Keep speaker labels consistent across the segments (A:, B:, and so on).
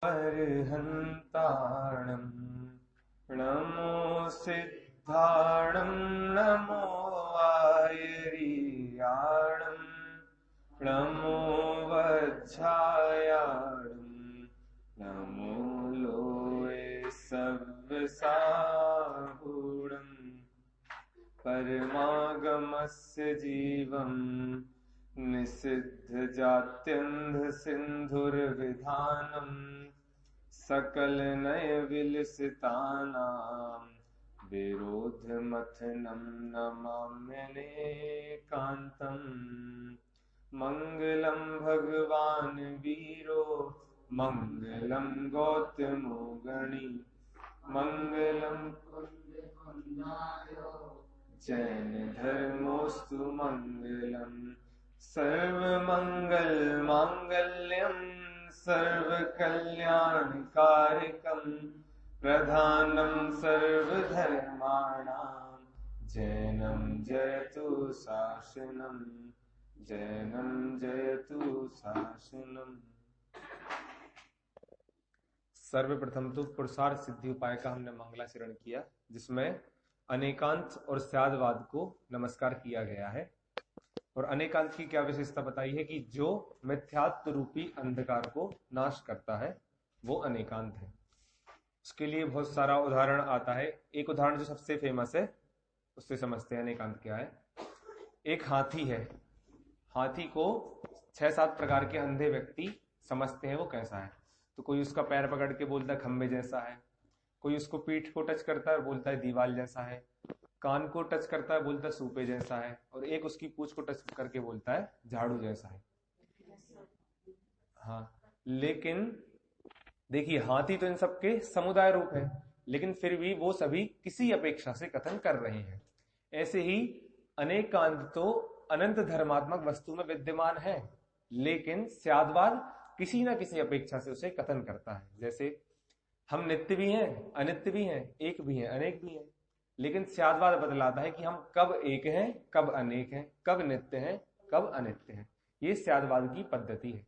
A: अर्हन्ताणं नमो सिद्धाणं नमो आयर्याणं नमो वज्झायाणं नमो लोये सव्यसाहूणं परमागमस्य जीवं निषिद्धजात्यन्धसिन्धुर्विधानम् सकलनयविलसितानां विरोधमथनं नमाम्यनेकान्तम् मङ्गलं भगवान् वीरो मङ्गलं गौतमो गणी मङ्गलं जैन धर्मोऽस्तु मङ्गलम् सर्वमङ्गल माङ्गल्यं सर्वकल्याणकारकं प्रधानं सर्वधर्माणां जैनं जयतु शासनं जैनं जयतु शासनम्। सर्वप्रथम तो पुरुषार्थ सिद्धि उपाय का हमने मंगलाचरण किया, जिसमें अनेकांत और स्यादवाद को नमस्कार किया गया है। और अनेकांत की क्या विशेषता बताई है कि जो मिथ्यात्व रूपी अंधकार को नाश करता है वो अनेकांत है। उसके लिए बहुत सारा उदाहरण आता है। एक उदाहरण जो सबसे फेमस है उससे समझते हैं अनेकांत क्या है। एक हाथी है। हाथी को 6-7 प्रकार के अंधे व्यक्ति समझते हैं वो कैसा है। तो कोई उसका पैर पकड़ के बोलता है खंबे जैसा है, कोई उसको पीठ को टच करता है और बोलता है दीवाल जैसा है, कान को टच करता है बोलता है सूपे जैसा है, और एक उसकी पूंछ को टच करके बोलता है झाड़ू जैसा है। हाँ, लेकिन देखिए हाथी तो इन सबके समुदाय रूप है, लेकिन फिर भी वो सभी किसी अपेक्षा से कथन कर रहे हैं। ऐसे ही अनेकांत तो अनंत धर्मात्मक वस्तु में विद्यमान है, लेकिन स्यादवाद किसी न किसी अपेक्षा से उसे कथन करता है। जैसे हम नित्य भी हैं, अनित्य भी हैं, एक भी हैं, अनेक भी हैं, लेकिन स्यादवाद बतलाता है कि हम कब एक हैं, कब अनेक हैं, कब नित्य हैं, कब अनित्य हैं। ये स्यादवाद की पद्धति है।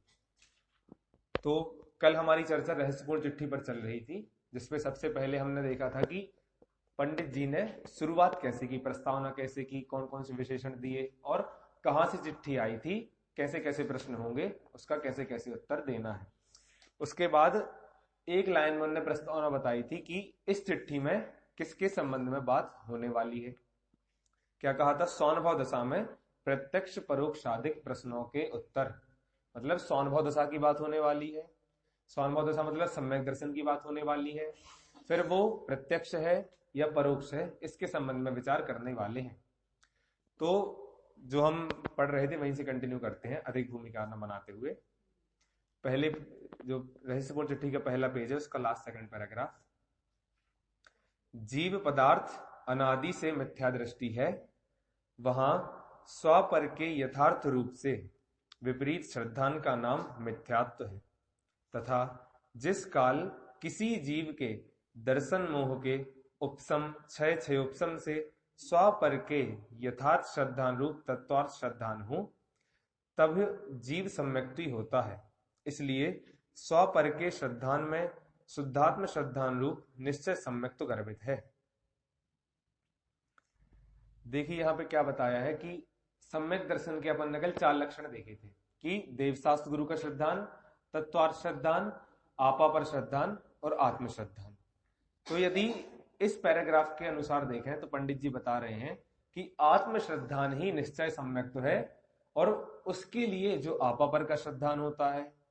A: तो कल हमारी चर्चा रहस्यपूर्ण चिट्ठी पर चल रही थी, जिसमें सबसे पहले हमने देखा था कि पंडित जी ने शुरुआत कैसे की, प्रस्तावना कैसे की, कौन कौन से विशेषण दिए और कहाँ से चिट्ठी आई थी, कैसे कैसे प्रश्न होंगे, उसका कैसे कैसे उत्तर देना है। उसके बाद एक लाइन में उन्होंने प्रस्तावना बताई थी कि इस चिट्ठी में किसके संबंध में बात होने वाली है। क्या कहा था? सौनभव दशा में प्रत्यक्ष परोक्षादिक प्रश्नों के उत्तर, मतलब सौनभव दशा की बात होने वाली है। सौनभव दशा मतलब सम्यक दर्शन की बात होने वाली है। फिर वो प्रत्यक्ष है या परोक्ष है, इसके संबंध में विचार करने वाले हैं। तो जो हम पढ़ रहे थे वहीं से कंटिन्यू करते हैं, अधिक भूमिका न बनाते हुए। पहले जो रहस्यपूर्ण चिट्ठी का पहला पेज है उसका लास्ट सेकंड पैराग्राफ। जीव पदार्थ अनादि से मिथ्या दृष्टि है, वहां स्वपर के यथार्थ रूप से विपरीत श्रद्धान का नाम मिथ्यात्व है, तथा जिस काल किसी जीव के दर्शन मोह के उपशम क्षय क्षयोपशम से स्वपर के यथार्थ श्रद्धान रूप तत्वार्थ श्रद्धान हो, तब जीव सम्यक्ति होता है। इसलिए स्वपर के श्रद्धान में शुद्धात्म श्रद्धान रूप निश्चय सम्यक्त्व गर्भित है। देखिए यहां पे क्या बताया है कि सम्यक दर्शन के अपन ने कल 4 लक्षण देखे थे कि देवशास्त्र गुरु का श्रद्धान, तत्वार्थ श्रद्धान, आपा पर श्रद्धान और आत्म श्रद्धान। तो यदि इस पैराग्राफ के अनुसार देखें तो पंडित जी बता रहे हैं कि आत्म श्रद्धान ही निश्चय सम्यक्त्व है, और उसके लिए जो आपा पर का श्रद्धान होता है,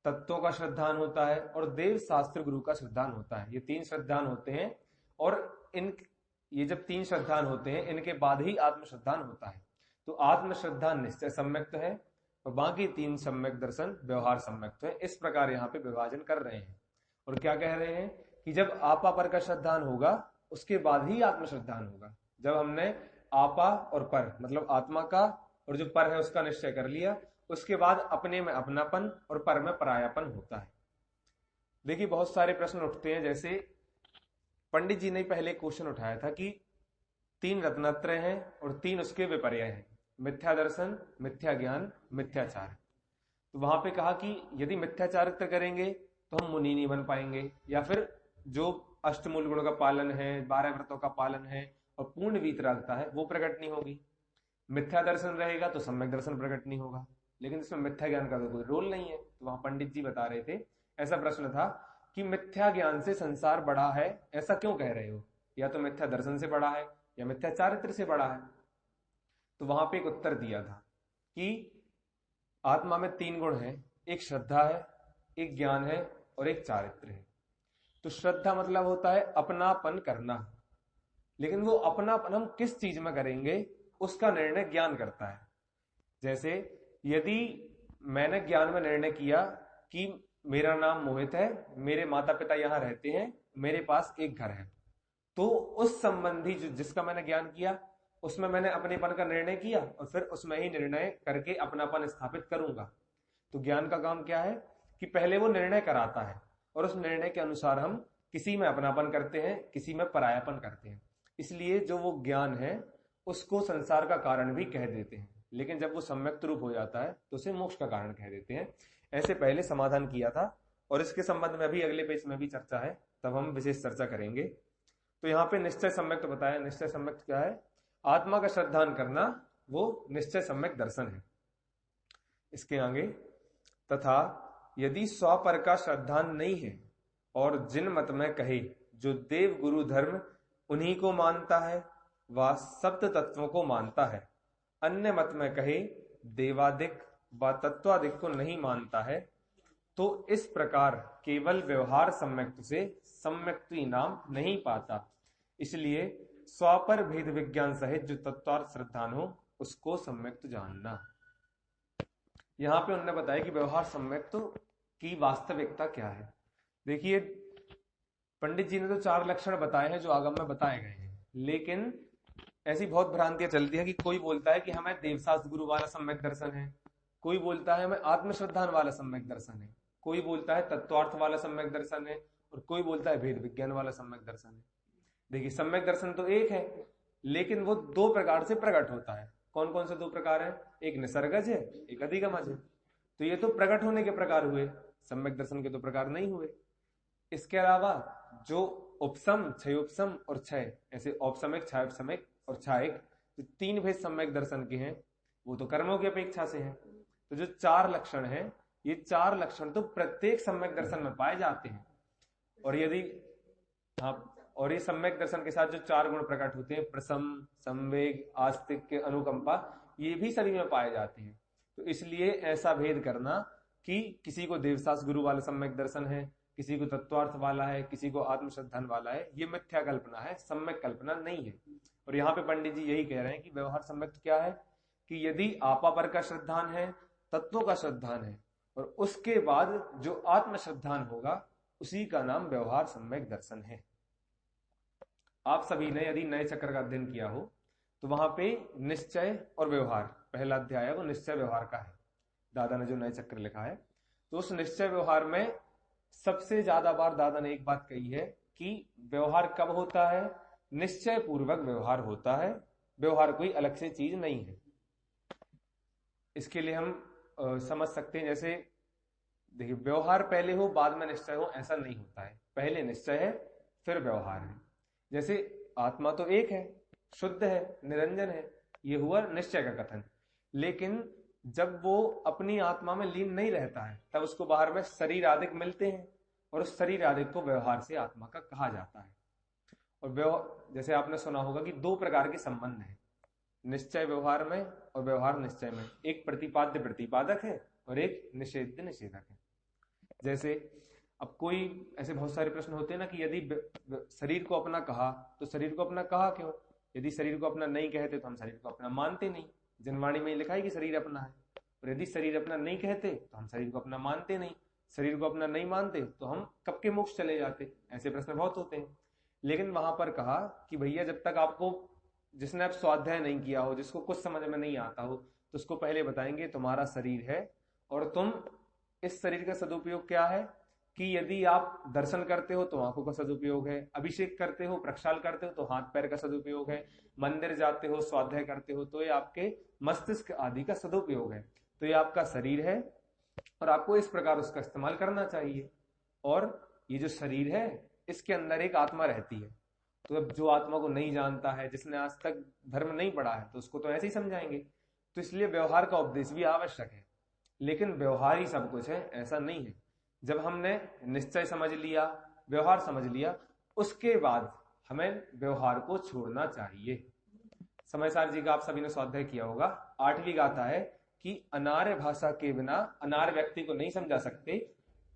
A: तत्वों का श्रद्धान होता है और देव शास्त्र गुरु का श्रद्धान होता है, ये 3 श्रद्धान होते हैं। और ये जब 3 श्रद्धान होते हैं इनके बाद ही आत्म श्रद्धान होता है। तो आत्म श्रद्धान निश्चय सम्यक्त्व है और बाकी 3 सम्यक दर्शन व्यवहार सम्यक्त्व है। इस प्रकार यहाँ पे विभाजन कर रहे हैं। और क्या कह रहे हैं कि जब आपा पर का श्रद्धान होगा उसके बाद ही आत्म श्रद्धान होगा। जब हमने आपा और पर मतलब आत्मा का और जो पर है उसका निश्चय कर लिया, उसके बाद अपने में अपनापन और पर में परायापन होता है। देखिए बहुत सारे प्रश्न उठते हैं, जैसे पंडित जी ने पहले क्वेश्चन उठाया था कि 3 रत्नत्रय हैं और 3 उसके विपर्य हैं, मिथ्या दर्शन, मिथ्या ज्ञान, मिथ्याचार। तो वहां पे कहा कि यदि मिथ्याचारित्र करेंगे तो तो हम मुनि नहीं बन पाएंगे, या फिर जो अष्टमूल गुणों का पालन है, 12 व्रतों का पालन है और पूर्ण वीतरागता है वो प्रकट नहीं होगी। मिथ्या दर्शन रहेगा तो सम्यक दर्शन प्रकट नहीं होगा, लेकिन इसमें मिथ्या ज्ञान का तो कोई रोल नहीं है। तो वहां पंडित जी बता रहे थे, ऐसा प्रश्न था कि मिथ्या ज्ञान से संसार बड़ा है, ऐसा क्यों कह रहे हो? या तो मिथ्या दर्शन से बड़ा है या मिथ्या चारित्र से बड़ा है। तो वहां पे एक उत्तर दिया था कि आत्मा में 3 गुण हैं, एक श्रद्धा है, एक ज्ञान है और एक चारित्र है। तो श्रद्धा मतलब होता है अपनापन करना, लेकिन वो अपनापन हम किस चीज में करेंगे उसका निर्णय ज्ञान करता है। जैसे यदि मैंने ज्ञान में निर्णय किया कि मेरा नाम मोहित है, मेरे माता पिता यहां रहते हैं, मेरे पास एक घर है, तो उस संबंधी जिसका मैंने ज्ञान किया उसमें मैंने अपनेपन का निर्णय किया और फिर उसमें ही निर्णय करके अपनापन स्थापित करूंगा। तो ज्ञान का काम क्या है कि पहले वो निर्णय कराता है और उस निर्णय के अनुसार हम किसी में अपनापन करते हैं, किसी में परायापन करते हैं। इसलिए जो वो ज्ञान है उसको संसार का कारण भी कह देते हैं, लेकिन जब वो सम्यक रूप हो जाता है तो उसे मोक्ष का कारण कह देते हैं। ऐसे पहले समाधान किया था और इसके संबंध में भी अगले पेज में भी चर्चा है, तब हम विशेष चर्चा करेंगे। तो यहाँ पे निश्चय सम्यक बताया। निश्चय सम्यक क्या है? आत्मा का श्रद्धान करना, वो निश्चय सम्यक दर्शन है। इसके आगे, तथा यदि स्वपर का श्रद्धान नहीं है और जिन मत में कहे जो देव गुरु धर्म उन्हीं को मानता है व सप्त तत्वों को मानता है, अन्य मत में कहे देवादिक व तत्वादिक को नहीं मानता है, तो इस प्रकार केवल व्यवहार सम्यक्त से सम्यक्ति नाम नहीं पाता। इसलिए स्वपर भेद विज्ञान सहित जो तत्वार्थ श्रद्धान हो उसको सम्यक्त जानना। यहां पे उन्होंने बताया कि व्यवहार सम्यक्त की वास्तविकता क्या है। देखिए, पंडित जी ने तो 4 लक्षण बताए हैं जो आगम में बताए गए हैं, लेकिन ऐसी बहुत भ्रांतियां चलती है कि कोई बोलता है कि हमें देवशास्त्र गुरु वाला सम्यक दर्शन है, कोई बोलता है हमें आत्मश्रद्धान वाला सम्यक दर्शन है, कोई बोलता है तत्वार्थ वाला सम्यक दर्शन है और कोई बोलता है भेद विज्ञान वाला सम्यक दर्शन है। देखिए, सम्यक दर्शन तो एक है, लेकिन वो 2 प्रकार से प्रकट होता है। कौन कौन से 2 प्रकार है? एक निसर्गज है, एक अधिगमज है। तो ये तो प्रकट होने के प्रकार हुए, सम्यक दर्शन के तो प्रकार नहीं हुए। इसके अलावा जो उपसम, क्षयोपसम और क्षय, ऐसे औपसमिक, क्षयोपसमिक और क्षायिक, जो 3 भेद सम्यक दर्शन के हैं वो तो कर्मों की अपेक्षा से हैं। तो जो 4 लक्षण हैं, ये 4 लक्षण तो प्रत्येक सम्यक दर्शन में पाए जाते हैं। और यदि और ये सम्यक दर्शन के साथ जो 4 गुण प्रकट होते हैं, प्रसम, संवेग, आस्तिक्य, अनुकंपा, ये भी सभी में पाए जाते हैं। तो इसलिए ऐसा भेद करना कि किसी को देवशास्त्र गुरु वाला सम्यक दर्शन है, किसी को तत्वार्थ वाला है, किसी को आत्मश्रद्धान वाला है, ये मिथ्या कल्पना है, सम्यक कल्पना नहीं है। और यहाँ पे पंडित जी यही कह रहे हैं कि व्यवहार सम्यक क्या है कि यदि आपा पर का श्रद्धान है, तत्वों का श्रद्धान है और उसके बाद जो आत्मश्रद्धान होगा उसी का नाम व्यवहार सम्यक दर्शन है। आप सभी ने यदि नए चक्र का अध्ययन किया हो तो वहां पे निश्चय और व्यवहार, पहला अध्याय है वो निश्चय व्यवहार का है, दादा ने जो नए चक्र लिखा है। तो उस निश्चय व्यवहार में सबसे ज्यादा बार दादा ने एक बात कही है कि व्यवहार कब होता है? निश्चय पूर्वक व्यवहार होता है, व्यवहार कोई अलग से चीज नहीं है। इसके लिए हम समझ सकते हैं, जैसे देखिए, व्यवहार पहले हो बाद में निश्चय हो, ऐसा नहीं होता है। पहले निश्चय है फिर व्यवहार है। जैसे आत्मा तो एक है, शुद्ध है, निरंजन है, ये हुआ निश्चय का कथन। लेकिन जब वो अपनी आत्मा में लीन नहीं रहता है तब उसको बाहर में शरीर आदिक मिलते हैं और उस शरीर आदिक को व्यवहार से आत्मा का कहा जाता है। और जैसे आपने सुना होगा कि 2 प्रकार के संबंध हैं, निश्चय व्यवहार में और व्यवहार निश्चय में। एक प्रतिपाद्य प्रतिपादक है और एक निषेध निषेधक है। जैसे अब कोई ऐसे बहुत सारे प्रश्न होते हैं ना कि यदि शरीर को अपना कहा तो शरीर को अपना कहा क्यों? यदि शरीर को अपना नहीं कहते तो हम शरीर को अपना मानते नहीं। जनवाणी में लिखा है कि शरीर अपना है, और यदि शरीर अपना नहीं कहते तो हम शरीर को अपना मानते नहीं। शरीर को अपना नहीं मानते तो हम कब के मोक्ष चले जाते? ऐसे प्रश्न बहुत होते हैं। लेकिन वहां पर कहा कि भैया, जब तक आपको, जिसने आप स्वाध्याय नहीं किया हो, जिसको कुछ समझ में नहीं आता हो, तो उसको पहले बताएंगे तुम्हारा शरीर है और तुम, इस शरीर का सदुपयोग क्या है कि यदि आप दर्शन करते हो तो आंखों का सदुपयोग है, अभिषेक करते हो, प्रक्षाल करते हो तो हाथ पैर का सदुपयोग है, मंदिर जाते हो, स्वाध्याय करते हो तो ये आपके मस्तिष्क आदि का सदुपयोग है। तो ये आपका शरीर है और आपको इस प्रकार उसका इस्तेमाल करना चाहिए। और ये जो शरीर है इसके अंदर एक आत्मा रहती है। तो अब जो आत्मा को नहीं जानता है, जिसने आज तक धर्म नहीं पढ़ा है, तो उसको तो ऐसे ही समझाएंगे। तो इसलिए व्यवहार का उपदेश भी आवश्यक है, लेकिन व्यवहार ही सब कुछ है ऐसा नहीं है। जब हमने निश्चय समझ लिया, व्यवहार समझ लिया, उसके बाद हमें व्यवहार को छोड़ना चाहिए। समयसार जी का आप सभी ने स्वाध्याय किया होगा, 8वीं गाथा है कि अनार्य भाषा के बिना अनार्य व्यक्ति को नहीं समझा सकते,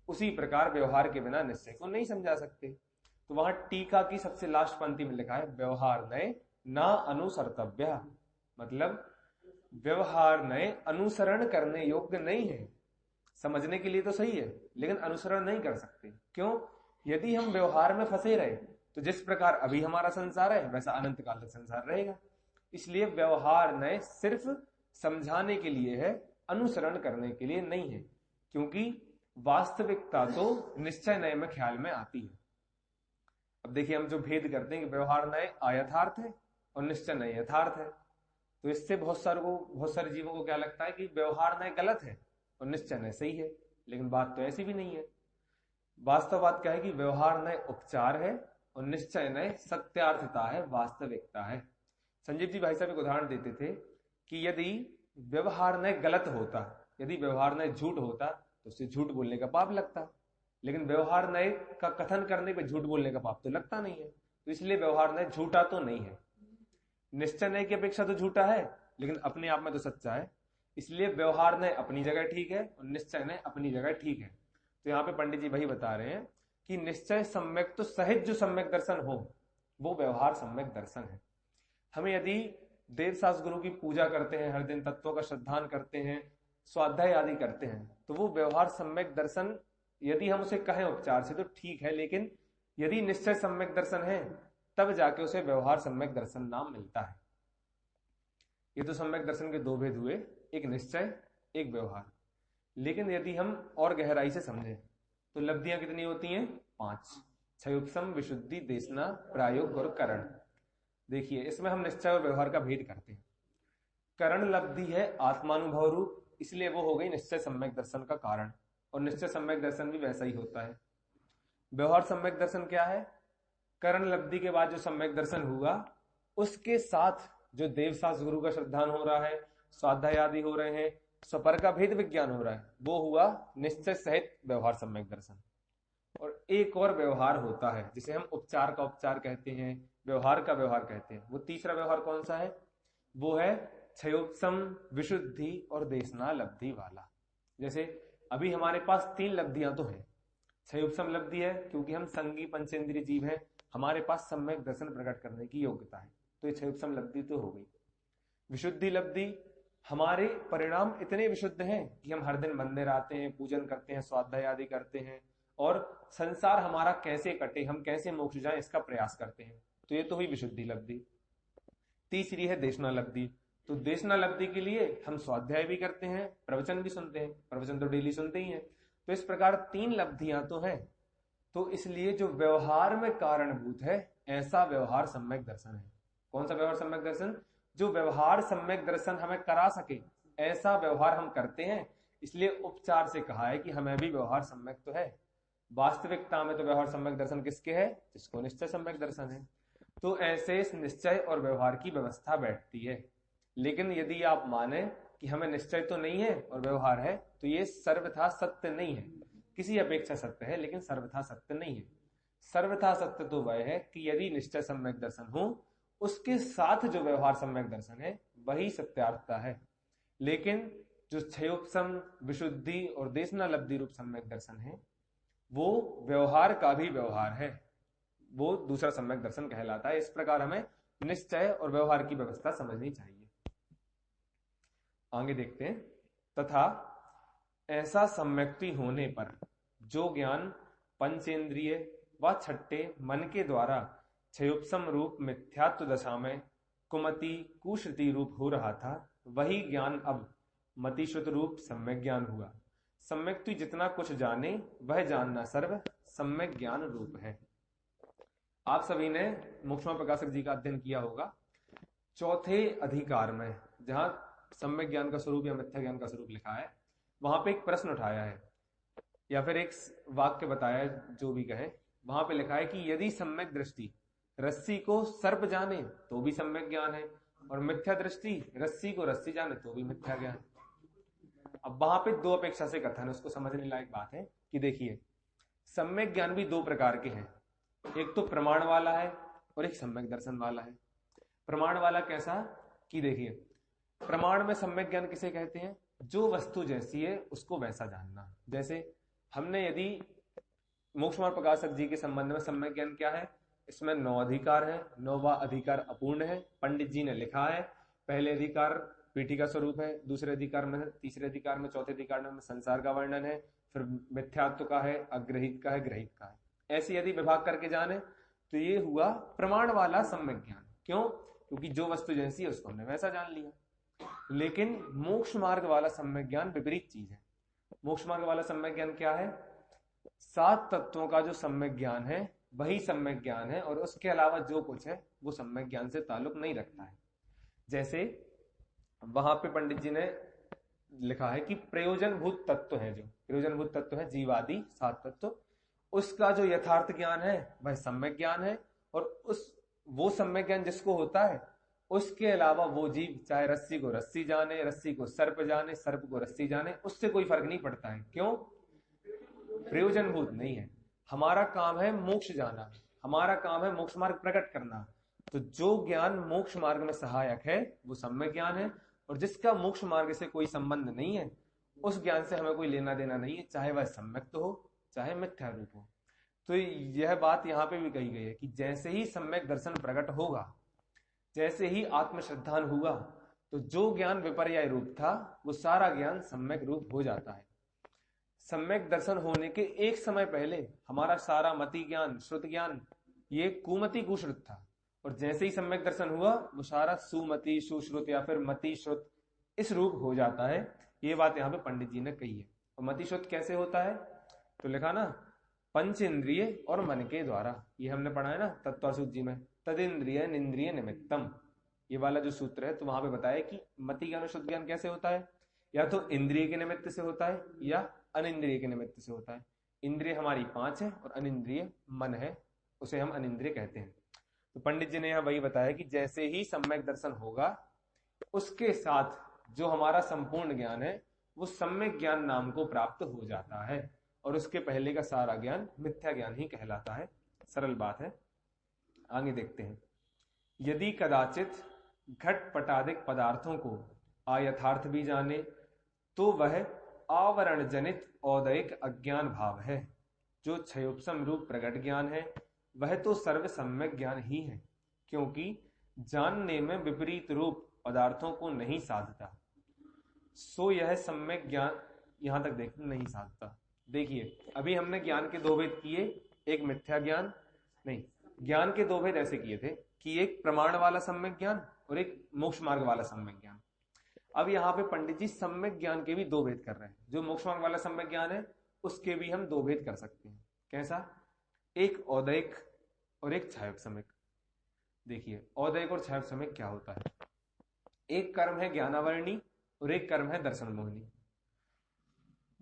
A: उसी प्रकार व्यवहार के बिना निश्चय को नहीं समझा सकते। तो वहां टीका की सबसे लास्ट पंक्ति में लिखा है व्यवहार नए ना अनुसर्तव्य, मतलब व्यवहार नए अनुसरण करने योग्य नहीं है। समझने के लिए तो सही है, लेकिन अनुसरण नहीं कर सकते। क्यों? यदि हम व्यवहार में फंसे रहे तो जिस प्रकार अभी हमारा संसार है वैसा अनंत काल तक संसार रहेगा। इसलिए व्यवहार नए सिर्फ समझाने के लिए है, अनुसरण करने के लिए नहीं है, क्योंकि वास्तविकता तो निश्चय नए में ख्याल में आती है। अब देखिए, हम जो भेद करते हैं कि व्यवहार नए अयथार्थ है और निश्चय नए यथार्थ है, तो इससे बहुत सारे जीवों को क्या लगता है कि व्यवहार नए गलत है और निश्चय नए सही है। लेकिन बात तो ऐसी भी नहीं है। वास्तव बात क्या है कि व्यवहार नए उपचार है और निश्चय नए सत्यार्थता है, वास्तविकता है। संजीव जी भाई साहब एक उदाहरण देते थे कि यदि व्यवहार नए गलत होता, यदि व्यवहार नए झूठ होता तो उससे झूठ बोलने का पाप लगता, लेकिन व्यवहार नए का कथन करने पे झूठ बोलने का पाप तो लगता नहीं है। तो इसलिए व्यवहार नए झूठा तो नहीं है। निश्चय नए की अपेक्षा तो झूठा है, लेकिन अपने आप में तो सच्चा है। इसलिए व्यवहार नए अपनी जगह ठीक है और निश्चय नए अपनी जगह ठीक है। तो यहाँ पे पंडित जी वही बता रहे हैं कि निश्चय सम्यक तो सहज जो सम्यक दर्शन हो वो व्यवहार सम्यक दर्शन है। हमें यदि देवशास्त्र गुरु की पूजा करते हैं, हर दिन तत्वों का श्रद्धान करते हैं, स्वाध्याय आदि करते हैं, तो वो व्यवहार सम्यक दर्शन यदि हम उसे कहें उपचार से तो ठीक है, लेकिन यदि निश्चय सम्यक दर्शन है तब जाके उसे व्यवहार सम्यक दर्शन नाम मिलता है। ये तो सम्यक दर्शन के दो भेद हुए, एक निश्चय एक व्यवहार। लेकिन यदि हम और गहराई से समझें तो लब्धियां कितनी होती हैं? 5। क्षयोपम, विशुद्धि, देशना, प्रायोग और करण। देखिए, इसमें हम निश्चय और व्यवहार का भेद करते हैं। करण लब्धि है आत्मानुभव रूप, इसलिए वो हो गई निश्चय सम्यक दर्शन का कारण, और निश्चय सम्यक दर्शन भी वैसा ही होता है। व्यवहार सम्यक दर्शन क्या है? करण लब्धि के बाद जो सम्यक दर्शन हुआ उसके साथ जो देवशास्त्र गुरु का श्रद्धान हो रहा है, स्वाध्याय आदि हो रहे हैं, स्वपर का भेद विज्ञान हो रहा है, वो हुआ निश्चय सहित व्यवहार सम्यक दर्शन। और एक और व्यवहार होता है जिसे हम उपचार का उपचार कहते हैं, व्यवहार का व्यवहार कहते हैं। वो तीसरा व्यवहार कौन सा है? वो है क्षयोपम, विशुद्धि और देशना लब्धि वाला। जैसे अभी हमारे पास 3 लब्धियां तो है। क्षयोपम लब्धि है क्योंकि हम संगी पंचेंद्रिय जीव हैं, हमारे पास सम्यक दर्शन प्रकट करने की योग्यता है, तो ये क्षयोपम लब्धि तो हो गई। विशुद्धि लब्धि, हमारे परिणाम इतने विशुद्ध हैं कि हम हर दिन मंदिर आते हैं, पूजन करते हैं, स्वाध्याय आदि करते हैं, और संसार हमारा कैसे कटे, हम कैसे मोक्ष जाएं, इसका प्रयास करते हैं, तो ये तो हुई विशुद्धि लब्धि। तीसरी है देशना लब्धि। तो देशना लब्धि के लिए हम स्वाध्याय भी करते हैं, प्रवचन भी सुनते हैं, प्रवचन तो डेली सुनते ही हैं। तो इस प्रकार 3 लब्धियां तो हैं। तो इसलिए जो व्यवहार में कारणभूत है ऐसा व्यवहार सम्यक दर्शन है। कौन सा व्यवहार सम्यक दर्शन? जो व्यवहार सम्यक दर्शन हमें करा सके ऐसा व्यवहार हम करते हैं, इसलिए उपचार से कहा है कि हमें भी व्यवहार सम्यक तो है। वास्तविकता में तो व्यवहार सम्यक दर्शन किसके है? जिसको निश्चय सम्यक दर्शन है। तो ऐसे इस निश्चय और व्यवहार की व्यवस्था बैठती है। लेकिन यदि आप माने कि हमें निश्चय तो नहीं है और व्यवहार है, तो ये सर्वथा सत्य नहीं है। किसी अपेक्षा सत्य है लेकिन सर्वथा सत्य नहीं है। सर्वथा सत्य तो वह है कि यदि निश्चय सम्यक दर्शन हो उसके साथ जो व्यवहार सम्यक दर्शन है वही सत्यार्थता है। लेकिन जो क्षयोपम, विशुद्धि और देशना लब्धि रूप सम्यक दर्शन है वो व्यवहार का भी व्यवहार है, वो दूसरा सम्यक दर्शन कहलाता है। इस प्रकार हमें निश्चय और व्यवहार की व्यवस्था समझनी चाहिए। आगे देखते हैं। तथा ऐसा सम्यक्ति होने पर जो ज्ञान पंचेंद्रिय व छठे मन के द्वारा क्षयोपम रूप मिथ्यात्व दशा में कुमति कुश्रुति रूप हो रहा था, वही ज्ञान अब मतिश्रुत रूप सम्यक ज्ञान हुआ। सम्यक्ति जितना कुछ जाने वह जानना सर्व सम्यक ज्ञान रूप है। आप सभी ने मोक्षमा प्रकाशक जी का अध्ययन किया होगा। चौथे अधिकार में जहां सम्यक ज्ञान का स्वरूप या मिथ्या ज्ञान का स्वरूप लिखा है, वहां पे एक प्रश्न उठाया है या फिर एक वाक्य बताया जो भी कहे, वहां पे लिखा है कि यदि सम्यक दृष्टि रस्सी को सर्प जाने तो भी सम्यक ज्ञान है, और मिथ्या दृष्टि रस्सी को रस्सी जाने तो भी मिथ्या ज्ञान। अब वहां पे दो अपेक्षा से कथन है, उसको समझने लायक बात है कि देखिए सम्यक ज्ञान भी दो प्रकार के हैं, एक तो प्रमाण वाला है और एक सम्यक दर्शन वाला है। प्रमाण वाला कैसा कि देखिए प्रमाण में सम्यक ज्ञान किसे कहते हैं, जो वस्तु जैसी है उसको वैसा जानना। जैसे हमने यदि मोक्ष मार्ग प्रकाशक जी के संबंध में सम्यक ज्ञान क्या है, इसमें 9 अधिकार है, 9वां अधिकार अपूर्ण है, पंडित जी ने लिखा है। पहले अधिकार पीठिका स्वरूप है, दूसरे अधिकार में, तीसरे अधिकार में, चौथे अधिकार में संसार का वर्णन है, फिर मिथ्यात्व का है, अग्रहित का है, ग्रहित का है। ऐसे यदि विभाग करके जाने तो ये हुआ प्रमाण वाला सम्यक ज्ञान। क्यों? क्योंकि जो वस्तु जैसी है उसको हमने वैसा जान लिया। लेकिन मोक्ष मार्ग वाला सम्यक ज्ञान विपरीत चीज है। मोक्ष मार्ग वाला सम्यक ज्ञान क्या है, 7 तत्वों का जो सम्यक ज्ञान है वही सम्यक ज्ञान है, और उसके अलावा जो कुछ है वो सम्यक ज्ञान से ताल्लुक नहीं रखता है। जैसे वहां पे पंडित जी ने लिखा है कि प्रयोजनभूत तत्व है, जो प्रयोजनभूत तत्व है जीवादि 7 तत्व, उसका जो यथार्थ ज्ञान है वह सम्यक ज्ञान है। और वो सम्यक ज्ञान जिसको होता है उसके अलावा वो जीव चाहे रस्सी को रस्सी जाने, रस्सी को सर्प जाने, सर्प को रस्सी जाने, उससे कोई फर्क नहीं पड़ता है। क्यों? प्रयोजनभूत नहीं है। हमारा काम है मोक्ष जाना, हमारा काम है मोक्ष मार्ग प्रकट करना। तो जो ज्ञान मोक्ष मार्ग में सहायक है वो सम्यक ज्ञान है, और जिसका मोक्ष मार्ग से कोई संबंध नहीं है उस ज्ञान से हमें कोई लेना देना नहीं है, चाहे वह सम्यक तो हो चाहे मिथ्या रूप हो। तो यह बात यहाँ पे भी कही गई है कि जैसे ही सम्यक दर्शन प्रकट होगा, जैसे ही आत्मश्रद्धान हुआ, तो जो ज्ञान विपर्याय रूप था वो सारा ज्ञान सम्यक रूप हो जाता है। सम्यक दर्शन होने के एक समय पहले हमारा सारा मति ज्ञान, श्रुत ज्ञान ये कुमति कुश्रुत था, और जैसे ही सम्यक दर्शन हुआ वो सारा सुमति सुश्रुत या फिर मति श्रुत इस रूप हो जाता है। ये बात यहाँ पे पंडित जी ने कही है। और मति श्रुत कैसे होता है, तो लिखा ना पंच इंद्रिय और मन के द्वारा, ये हमने पढ़ा है ना तत्वासूत्र जी में, तद इंद्रिय निंद्रिय निमित्तम, ये वाला जो सूत्र है। तो वहां पे बताया कि मति ज्ञान और शुद्ध ज्ञान कैसे होता है, या तो इंद्रिय के निमित्त से होता है या अनिंद्रिय के निमित्त से होता है। इंद्रिय हमारी 5 है और अनिंद्रिय मन है, उसे हम अनिंद्रिय कहते हैं। तो पंडित जी ने यहाँ वही बताया कि जैसे ही सम्यक दर्शन होगा उसके साथ जो हमारा संपूर्ण ज्ञान है वो सम्यक ज्ञान नाम को प्राप्त हो जाता है, और उसके पहले का सारा ज्ञान मिथ्या ज्ञान ही कहलाता है। सरल बात है, आगे देखते हैं। यदि कदाचित घट पटादिक पदार्थों को अयथार्थ भी जाने तो वह आवरण जनित औदयिक अज्ञान भाव है। जो क्षयोपम रूप प्रगट ज्ञान है वह तो सर्व सम्यक ज्ञान ही है, क्योंकि जानने में विपरीत रूप पदार्थों को नहीं साधता, सो यह सम्यक ज्ञान यहां तक देखते नहीं साधता। देखिए अभी हमने ज्ञान के 2 भेद किए, एक मिथ्या ज्ञान नहीं, ज्ञान के 2 भेद ऐसे किए थे कि एक प्रमाण वाला सम्यक ज्ञान और एक मोक्ष मार्ग वाला सम्यक ज्ञान। अब यहाँ पे पंडित जी सम्यक ज्ञान के भी 2 भेद कर रहे हैं। जो मोक्ष मार्ग वाला सम्यक ज्ञान है उसके भी हम 2 भेद कर सकते हैं। कैसा? एक औदयिक और एक छायोपसमिक। देखिए औदयिक और छायोपसमिक क्या होता है, एक कर्म है ज्ञानावर्णी और एक कर्म है दर्शन मोहिनी।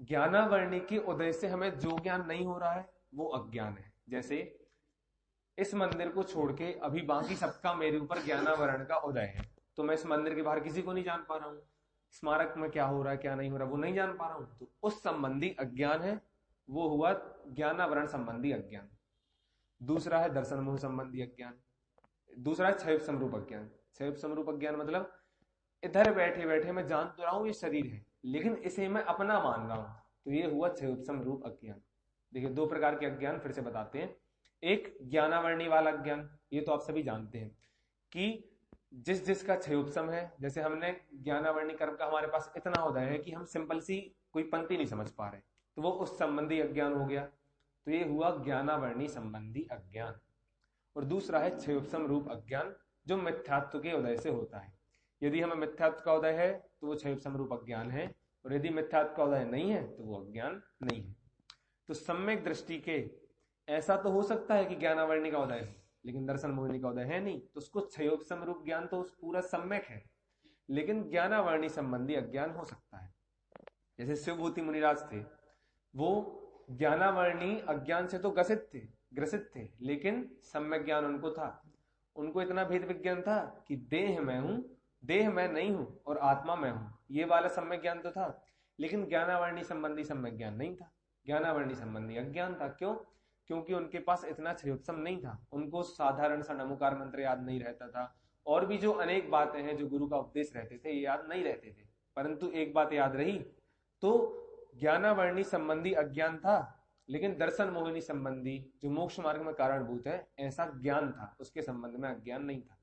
A: ज्ञानावर्णी के उदय से हमें जो ज्ञान नहीं हो रहा है वो अज्ञान है। जैसे इस मंदिर को छोड़ के अभी बाकी सबका मेरे ऊपर ज्ञानावरण का उदय है, तो मैं इस मंदिर के बाहर किसी को नहीं जान पा रहा हूँ, स्मारक में क्या हो रहा है क्या नहीं हो रहा वो नहीं जान पा रहा हूं, तो उस संबंधी अज्ञान है, वो हुआ ज्ञानावरण संबंधी अज्ञान। दूसरा है दर्शन मोह संबंधी अज्ञान, दूसरा है क्षयोप समरूप अज्ञान। क्षयोप समरूप अज्ञान मतलब इधर बैठे बैठे मैं जान तो रहा हूं ये शरीर है, लेकिन इसे मैं अपना मान रहा हूं, तो ये हुआ क्षयोप समरूप अज्ञान। देखिए 2 प्रकार के अज्ञान फिर से बताते हैं। एक ज्ञानावरणी वाला अज्ञान, ये तो आप सभी जानते हैं कि जिस जिसका क्षयोपसम है, जैसे हमने ज्ञानावरणी कर्म का हमारे पास इतना उदय है कि हम सिंपल सी कोई पंक्ति नहीं समझ पा रहे, तो वो उस संबंधी अज्ञान हो गया, तो ये हुआ ज्ञानावरणी संबंधी अज्ञान। और दूसरा है क्षयोपसम रूप अज्ञान, जो मिथ्यात्व के उदय से होता है। यदि हमें मिथ्यात्व का उदय है तो वो क्षयोपसम रूप अज्ञान है, और यदि मिथ्यात्व का उदय नहीं है तो वो अज्ञान नहीं है। तो सम्यक दृष्टि के ऐसा तो हो सकता है कि ज्ञानावरणी का उदय है लेकिन दर्शन मोहिनी का उदय है नहीं, तो उसको क्षयोपसम रूप ज्ञान तो पूरा सम्यक है, लेकिन ज्ञानावरणी संबंधी अज्ञान हो सकता है। जैसे शिवभूति मुनिराज थे, वो ज्ञानावर्णी अज्ञान से तो ग्रसित थे, लेकिन सम्यक ज्ञान उनको था। उनको इतना भेद विज्ञान था कि देह मैं हूं, देह मैं नहीं हूं और आत्मा मैं हूं, ये वाला सम्यक ज्ञान तो था। लेकिन ज्ञानावर्णी संबंधी सम्यक ज्ञान नहीं था, ज्ञानावर्णी संबंधी अज्ञान था। क्यों? क्योंकि उनके पास इतना क्षयोत्सम नहीं था, उनको साधारण सा नमोकार मंत्र याद नहीं रहता था, और भी जो अनेक बातें हैं जो गुरु का उपदेश रहते थे ये याद नहीं रहते थे। परंतु एक बात याद रही, तो ज्ञानावर्णी संबंधी अज्ञान था, लेकिन दर्शन मोहिनी संबंधी जो मोक्ष मार्ग में कारणभूत है ऐसा ज्ञान था, उसके संबंध में अज्ञान नहीं था।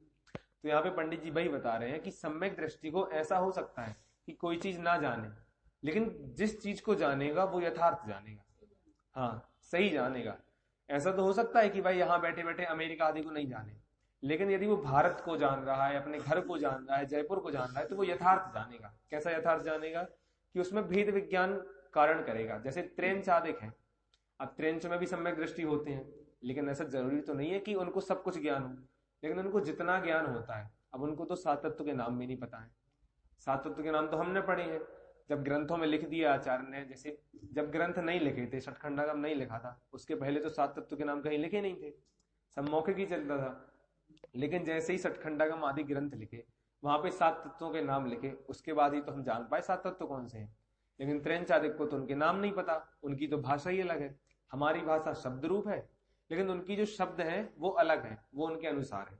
A: तो यहाँ पे पंडित जी भाई बता रहे हैं कि सम्यक दृष्टि को ऐसा हो सकता है कि कोई चीज ना जाने, लेकिन जिस चीज को जानेगा वो यथार्थ जानेगा, हाँ सही जानेगा। ऐसा तो हो सकता है कि भाई यहाँ बैठे बैठे अमेरिका आदि को नहीं जाने, लेकिन यदि वो भारत को जान रहा है, अपने घर को जान रहा है, जयपुर को जान रहा है, तो वो यथार्थ जानेगा। कैसा यथार्थ जानेगा? कि उसमें भेद विज्ञान कारण करेगा। जैसे त्रेन चादिक है, अब त्रेंच में भी सम्यक दृष्टि होते हैं, लेकिन ऐसा जरूरी तो नहीं है कि उनको सब कुछ ज्ञान हो, लेकिन उनको जितना ज्ञान होता है, अब उनको तो सात तत्व के नाम भी नहीं पता है। सात तत्व के नाम तो हमने पढ़े हैं, जब ग्रंथों में लिख दिया आचार्य ने। जैसे जब ग्रंथ नहीं लिखे थे, षटखंडागम नहीं लिखा था, उसके पहले तो सात तत्व के नाम कहीं लिखे नहीं थे, सब मौखिक ही चलता था। लेकिन जैसे ही षटखंडागम आदि ग्रंथ लिखे, वहां पे सात तत्वों के नाम लिखे, उसके बाद ही तो हम जान पाए सात तत्व कौन से हैं। लेकिन त्रेन चादिक को तो उनके नाम नहीं पता, उनकी तो भाषा ही अलग है। हमारी भाषा शब्द रूप है, लेकिन उनकी जो शब्द है वो अलग है, वो उनके अनुसार है।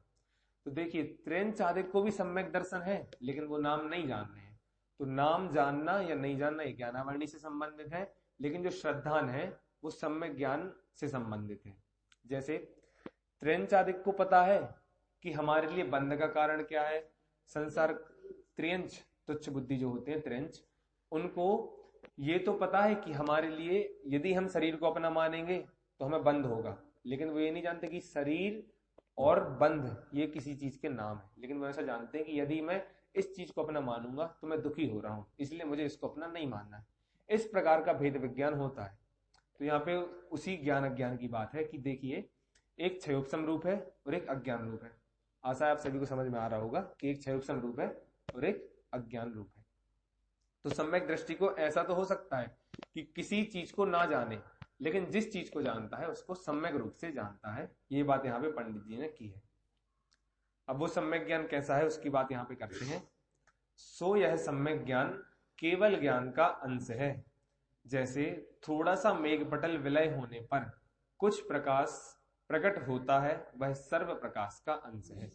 A: तो देखिए त्रेन चादिक को भी सम्यक दर्शन है, लेकिन वो नाम नहीं जान रहे हैं। तो नाम जानना या नहीं जानना ये ज्ञानावर्णी से संबंधित है, लेकिन जो श्रद्धान है वो सम्यक ज्ञान से संबंधित है। जैसे त्रेन चादिक को पता है कि हमारे लिए बंध का कारण क्या है, संसार। त्रियंच तुच्छ बुद्धि जो होते हैं त्रियंच, उनको ये तो पता है कि हमारे लिए यदि हम शरीर को अपना मानेंगे तो हमें बंध होगा, लेकिन वो ये नहीं जानते कि शरीर और बंध ये किसी चीज के नाम है। लेकिन वो ऐसा जानते हैं कि यदि मैं इस चीज को अपना मानूंगा तो मैं दुखी हो रहा हूं, इसलिए मुझे इसको अपना नहीं मानना है। इस प्रकार का भेद विज्ञान होता है। तो यहाँ पे उसी ज्ञान अज्ञान की बात है कि देखिए एक क्षयोपसम रूप है और एक अज्ञान रूप है। आशा है आप सभी को समझ में आ रहा होगा कि एक क्षयोपसम रूप है और एक अज्ञान रूप है। तो सम्यक दृष्टि को ऐसा तो हो सकता है कि किसी चीज को ना जाने, लेकिन जिस चीज को जानता है उसको सम्यक रूप से जानता है। ये बात यहाँ पे पंडित जी ने की है। अब वो सम्यक ज्ञान कैसा है उसकी बात यहाँ पे करते हैं। सो यह सम्यक ज्ञान केवल ज्ञान का अंश है। जैसे थोड़ा सा मेघपटल विलय होने पर कुछ प्रकाश प्रकट होता है, वह सर्व प्रकाश का अंश है।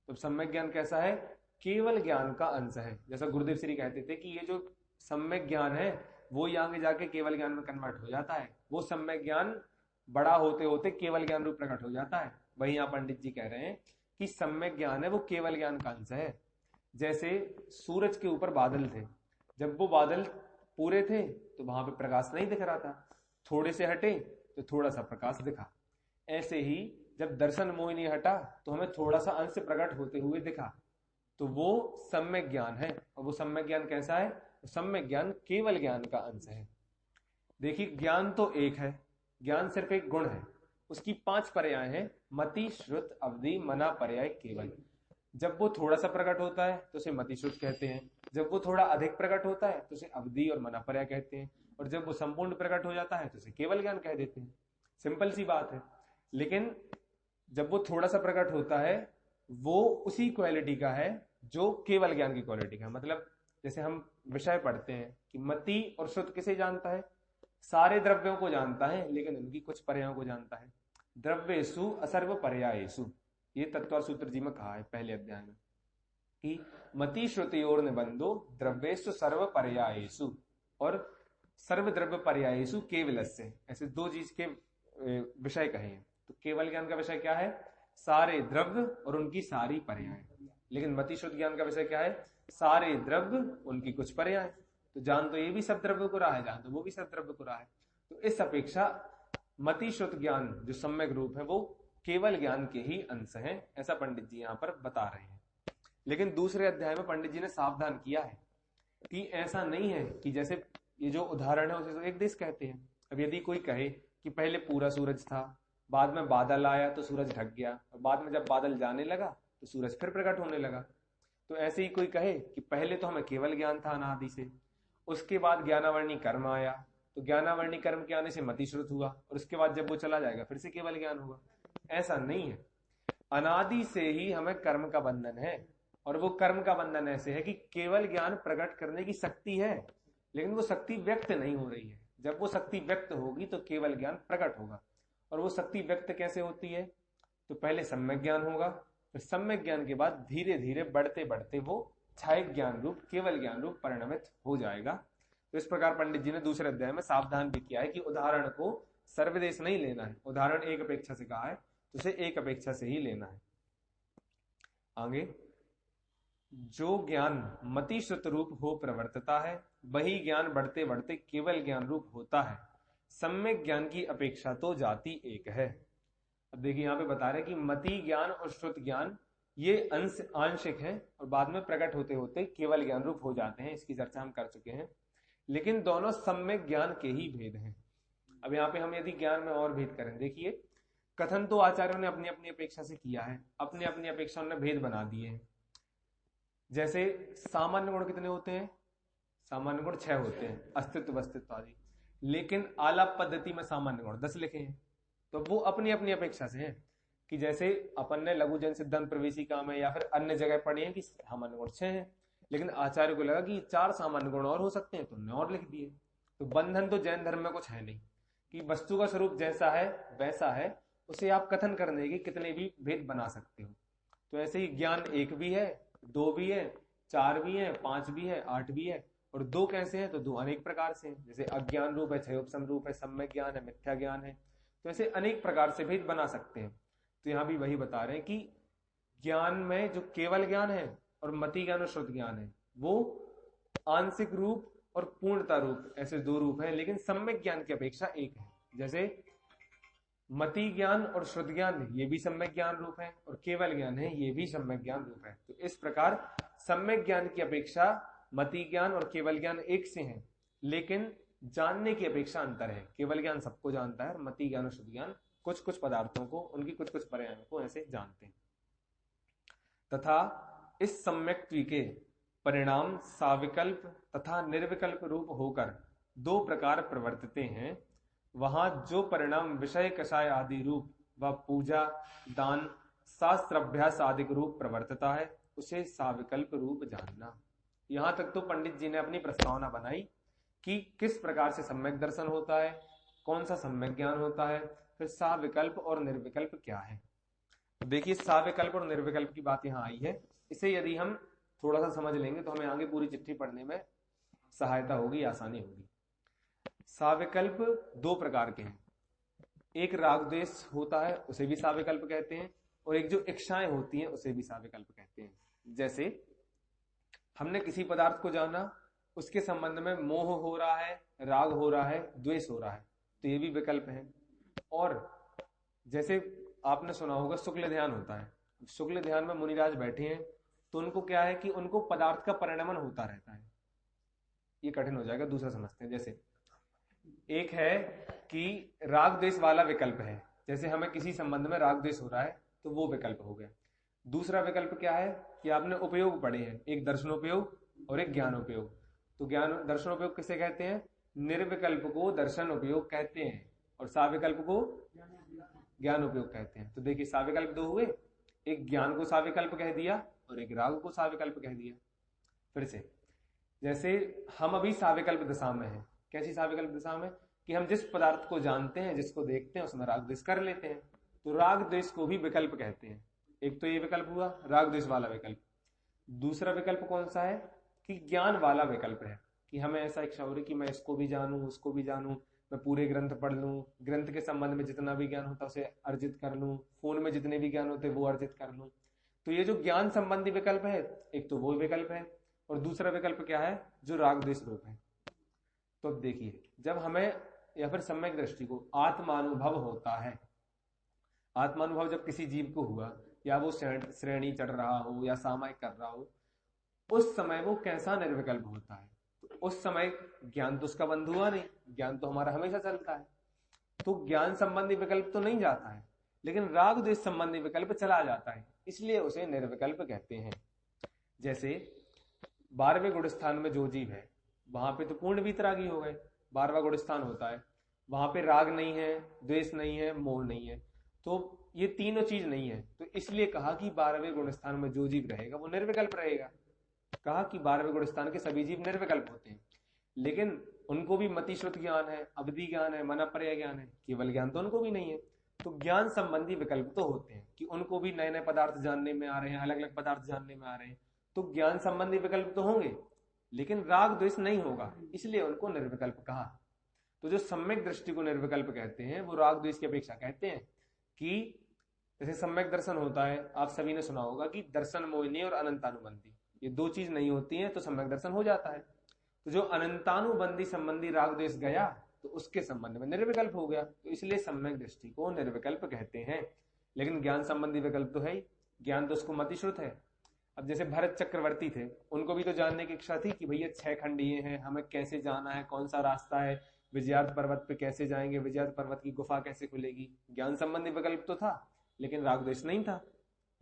A: तो सम्यक ज्ञान कैसा है? केवल ज्ञान का अंश है। जैसा गुरुदेव श्री कहते थे कि ये जो सम्यक ज्ञान है वो आगे जाके केवल ज्ञान में कन्वर्ट हो जाता है, वो सम्यक ज्ञान बड़ा होते होते केवल ज्ञान रूप प्रकट हो जाता है। वही यहाँ पंडित जी कह रहे हैं कि सम्यक ज्ञान है वो केवल ज्ञान का अंश है। जैसे सूरज के ऊपर बादल थे, जब वो बादल पूरे थे तो वहां पे प्रकाश नहीं दिख रहा था, थोड़े से हटे तो थोड़ा सा प्रकाश दिखा। ऐसे ही जब दर्शन मोहिनी हटा तो हमें थोड़ा सा अंश प्रकट होते हुए दिखा, तो वो सम्यक ज्ञान है। और वो सम्यक ज्ञान कैसा है? सम्यक ज्ञान केवल ज्ञान का अंश है। देखिए ज्ञान तो एक है, ज्ञान सिर्फ एक गुण है, उसकी 5 पर्याय हैं, मति श्रुत अवधि मना पर्याय केवल। जब वो थोड़ा सा प्रकट होता है तो उसे मति श्रुत कहते हैं, जब वो थोड़ा अधिक प्रकट होता है तो उसे अवधि और मना पर्याय कहते हैं, और जब वो संपूर्ण प्रकट हो जाता है तो उसे केवल ज्ञान कह देते हैं। सिंपल सी बात है। लेकिन जब वो थोड़ा सा प्रकट होता है वो उसी क्वालिटी का है जो केवल ज्ञान की क्वालिटी का। मतलब जैसे हम विषय पढ़ते हैं कि मति और श्रुत किसे जानता है? सारे द्रव्यों को जानता है, लेकिन उनकी कुछ पर्यायों को जानता है। द्रव्येषु असर्व पर्यायेषु, ये तत्व सूत्र जी में कहा है पहले अध्याय में कि मति श्रुतियोर निबंधो द्रव्येषु सर्व पर्यायेषु और सर्व द्रव्य पर्यायेषु केवलस्य, ऐसे 2 चीज के विषय कहे हैं। तो केवल ज्ञान का विषय क्या है? सारे द्रव्य और उनकी सारी पर्याय। लेकिन मति शुद्ध ज्ञान का विषय क्या है? सारे द्रव्य उनकी कुछ पर्याय। तो जान तो ये भी सब द्रव्य को रहा है, जान तो वो भी सब द्रव्य को रहा है। तो इस अपेक्षा मति शुद्ध ज्ञान जो सम्यक रूप है वो केवल ज्ञान के ही अंश है, ऐसा पंडित जी यहाँ पर बता रहे हैं। लेकिन दूसरे अध्याय में पंडित जी ने सावधान किया है कि ऐसा नहीं है कि जैसे ये जो उदाहरण है उसे तो एक देश कहते हैं। अब यदि कोई कहे कि पहले पूरा सूरज था, बाद में बादल आया तो सूरज ढक गया, और बाद में जब बादल जाने लगा तो सूरज फिर प्रकट होने लगा, तो ऐसे ही कोई कहे कि पहले तो हमें केवल ज्ञान था अनादि से, उसके बाद ज्ञानावर्णी कर्म आया तो ज्ञानावरणी कर्म के आने से मति श्रुत हुआ और उसके बाद जब वो चला जाएगा फिर से केवल ज्ञान होगा। ऐसा नहीं है, अनादि से ही हमें कर्म का बंधन है, और वो कर्म का बंधन ऐसे है कि केवल ज्ञान प्रकट करने की शक्ति है, लेकिन वो शक्ति व्यक्त नहीं हो रही है। जब वो शक्ति व्यक्त होगी तो केवल ज्ञान प्रकट होगा। और वो शक्ति व्यक्त कैसे होती है? तो पहले सम्यक ज्ञान होगा, फिर सम्यक ज्ञान के बाद धीरे धीरे बढ़ते बढ़ते वो छायक ज्ञान रूप, केवल ज्ञान रूप परिणमित हो जाएगा। तो इस प्रकार पंडित जी ने दूसरे अध्याय में सावधान भी किया है कि उदाहरण को सर्वदेश नहीं लेना है। उदाहरण एक अपेक्षा से कहा है तो उसे एक अपेक्षा से ही लेना है। आगे, जो ज्ञान मति श्रुत रूप हो प्रवर्तता है, वही ज्ञान बढ़ते बढ़ते केवल ज्ञान रूप होता है। सम्यक ज्ञान की अपेक्षा तो जाति एक है। अब देखिए यहाँ पे बता रहे हैं कि मति ज्ञान और श्रुत ज्ञान ये अंश आंशिक हैं और बाद में प्रकट होते होते केवल ज्ञान रूप हो जाते हैं। इसकी चर्चा हम कर चुके हैं, लेकिन दोनों सम्यक ज्ञान के ही भेद हैं। अब यहाँ पे हम यदि ज्ञान में और भेद करें, देखिए कथन तो आचार्यों ने अपनी अपनी अपेक्षा से किया है, अपनी अपनी अपेक्षा ने भेद बना दिए हैं। जैसे सामान्य गुण कितने होते हैं? सामान्य गुण 6 होते हैं, अस्तित्व अस्तित्व आदि, लेकिन आलाप पद्धति में सामान्य गुण 10 लिखे हैं। तो वो अपनी अपनी अपेक्षा से है कि जैसे अपन ने लघु जन सिद्धांत प्रवेशिका में या फिर अन्य जगह पढ़े हैं कि सामान्य गुण 6 हैं, लेकिन आचार्य को लगा कि 4 सामान्य गुण और हो सकते हैं तो उन्होंने और लिख दिए। तो बंधन तो जैन धर्म में कुछ है नहीं कि वस्तु का स्वरूप जैसा है वैसा है, उसे आप कथन करने के कितने भी भेद बना सकते हो। तो ऐसे ही ज्ञान 1 भी है, 2 भी है, 4 भी है, 5 भी है, 8 भी है। और 2 कैसे हैं? तो 2 अनेक प्रकार से हैं, जैसे अज्ञान रूप है, क्षयोपशम रूप है, सम्यक ज्ञान है, मिथ्या ज्ञान है। तो ऐसे अनेक प्रकार से भेद बना सकते हैं। तो यहाँ भी वही बता रहे हैं कि ज्ञान में जो केवल ज्ञान है और मति ज्ञान और श्रुत ज्ञान है वो आंशिक रूप और पूर्णता रूप, ऐसे 2 रूप हैं, लेकिन सम्यक ज्ञान की अपेक्षा एक है। जैसे मति ज्ञान और श्रुत ज्ञान ये भी सम्यक ज्ञान रूप है और केवल ज्ञान है ये भी सम्यक ज्ञान रूप है। तो इस प्रकार सम्यक ज्ञान की अपेक्षा मति ज्ञान और केवल ज्ञान एक से हैं, लेकिन जानने की अपेक्षा अंतर है। केवल ज्ञान सबको जानता है और मति ज्ञान और शुद्ध ज्ञान कुछ कुछ पदार्थों को, उनकी कुछ कुछ पर्यायों को ऐसे जानते हैं। तथा इस सम्यक्त्व के परिणाम साविकल्प तथा निर्विकल्प रूप होकर 2 प्रकार प्रवर्तते हैं। वहां जो परिणाम विषय कषाय आदि रूप व पूजा दान शास्त्राभ्यास आदि रूप प्रवर्तता है उसे साविकल्प रूप जानना। यहां तक तो पंडित जी ने अपनी प्रस्तावना बनाई कि किस प्रकार से सम्यक दर्शन होता है, कौन सा सम्यक ज्ञान होता है, फिर साविकल्प और निर्विकल्प क्या है। तो देखिए साविकल्प और निर्विकल्प की बात यहाँ आई है। इसे यदि हम थोड़ा सा समझ लेंगे तो हमें आगे पूरी चिट्ठी पढ़ने में सहायता होगी, आसानी होगी। साविकल्प 2 प्रकार के हैं। एक राग द्वेष होता है उसे भी साविकल्प कहते हैं, और एक जो इच्छाएं होती हैं उसे भी साविकल्प कहते हैं। जैसे हमने किसी पदार्थ को जाना, उसके संबंध में मोह हो रहा है, राग हो रहा है, द्वेष हो रहा है, तो ये भी विकल्प है। और जैसे आपने सुना होगा शुक्ल ध्यान होता है, शुक्ल ध्यान में मुनिराज बैठे हैं तो उनको क्या है कि उनको पदार्थ का परिणमन होता रहता है। ये कठिन हो जाएगा, दूसरा समझते हैं। जैसे एक है कि राग द्वेष वाला विकल्प है, जैसे हमें किसी संबंध में राग द्वेष हो रहा है तो वो विकल्प हो गया। दूसरा विकल्प क्या है कि आपने उपयोग पढ़े हैं, एक दर्शनोपयोग और एक ज्ञानोपयोग। तो ज्ञान दर्शनोपयोग किसे कहते हैं? निर्विकल्प को दर्शन उपयोग कहते हैं और साविकल्प को ज्ञान उपयोग कहते हैं। तो देखिए साविकल्प 2 हुए, एक ज्ञान को साविकल्प कह दिया और एक राग को साविकल्प कह दिया। फिर से जैसे हम अभी साविकल्प दशा में हैं। कैसी साविकल्प दशा में? कि हम जिस पदार्थ को जानते हैं, जिसको देखते हैं, उसमें राग द्वेष कर लेते हैं, तो राग द्वेष को भी विकल्प कहते हैं। एक तो ये विकल्प हुआ राग द्वेष वाला विकल्प। दूसरा विकल्प कौन सा है कि ज्ञान वाला विकल्प है कि हमें ऐसा इच्छा हो रही कि मैं इसको भी जानूं, उसको भी जानूं, मैं पूरे ग्रंथ पढ़ लूं, ग्रंथ के संबंध में जितना भी ज्ञान होता है उसे अर्जित कर लूं, फोन में जितने भी ज्ञान होते हैं वो अर्जित कर लूं। तो ये जो ज्ञान संबंधी विकल्प है, एक तो वो विकल्प है, और दूसरा विकल्प क्या है जो राग द्वेष रूप है। तो अब देखिए जब हमें या फिर सम्यक दृष्टि को आत्मानुभव होता है, आत्मानुभव जब किसी जीव को हुआ, या वो श्रेणी चढ़ रहा हो या सामायिक कर रहा हो, उस समय वो कैसा निर्विकल्प होता है? तो उस समय ज्ञान तो उसका बंद हुआ नहीं, ज्ञान तो हमारा हमेशा चलता है, तो ज्ञान संबंधी विकल्प तो नहीं जाता है, लेकिन राग द्वेष संबंधी विकल्प चला जाता है, इसलिए उसे निर्विकल्प कहते हैं। जैसे 12वें गुण स्थान में जो जीव है वहां पे तो पूर्ण वीतरागी हो गए, 12वां गुण स्थान होता है, वहां पे राग नहीं है, द्वेष नहीं है, मोह नहीं है, तो ये तीनों चीज नहीं है। तो इसलिए कहा कि 12वें गुण स्थान में जो जीव रहेगा वो निर्विकल्प रहेगा। कहा कि 12वें गुण स्थान के सभी जीव निर्विकल्प होते हैं, लेकिन उनको भी मतिश्रुत ज्ञान है, अवधि ज्ञान है, मनपर्य ज्ञान है, केवल ज्ञान तो उनको भी नहीं है। तो ज्ञान संबंधी विकल्प तो होते हैं कि उनको भी नए नए पदार्थ जानने में आ रहे हैं, अलग अलग पदार्थ जानने में आ रहे हैं, तो ज्ञान संबंधी विकल्प तो होंगे, लेकिन राग द्वेष नहीं होगा, इसलिए उनको निर्विकल्प कहा। तो जो सम्यक दृष्टि को निर्विकल्प कहते हैं वो राग द्वेष की अपेक्षा कहते हैं कि जैसे सम्यक दर्शन होता है, आप सभी ने सुना होगा कि दर्शन मोहिनी और अनंतानुबंधी, ये दो चीज नहीं होती हैं तो सम्यक दर्शन हो जाता है। तो जो अनंतानुबंधी संबंधी राग द्वेष गया तो उसके संबंध में निर्विकल्प हो गया, तो इसलिए सम्यक दृष्टि को निर्विकल्प कहते हैं। लेकिन ज्ञान संबंधी विकल्प तो है ही, ज्ञान तो उसको मतिश्रुत है। अब जैसे भरत चक्रवर्ती थे, उनको भी तो जानने की इच्छा थी कि भैया 6 खंड ये हैं, हमें कैसे जाना है, कौन सा रास्ता है, विजयार्थ पर्वत पे कैसे जाएंगे, विजयार्थ पर्वत की गुफा कैसे खुलेगी। ज्ञान संबंधी विकल्प तो था, लेकिन राग द्वेष नहीं था,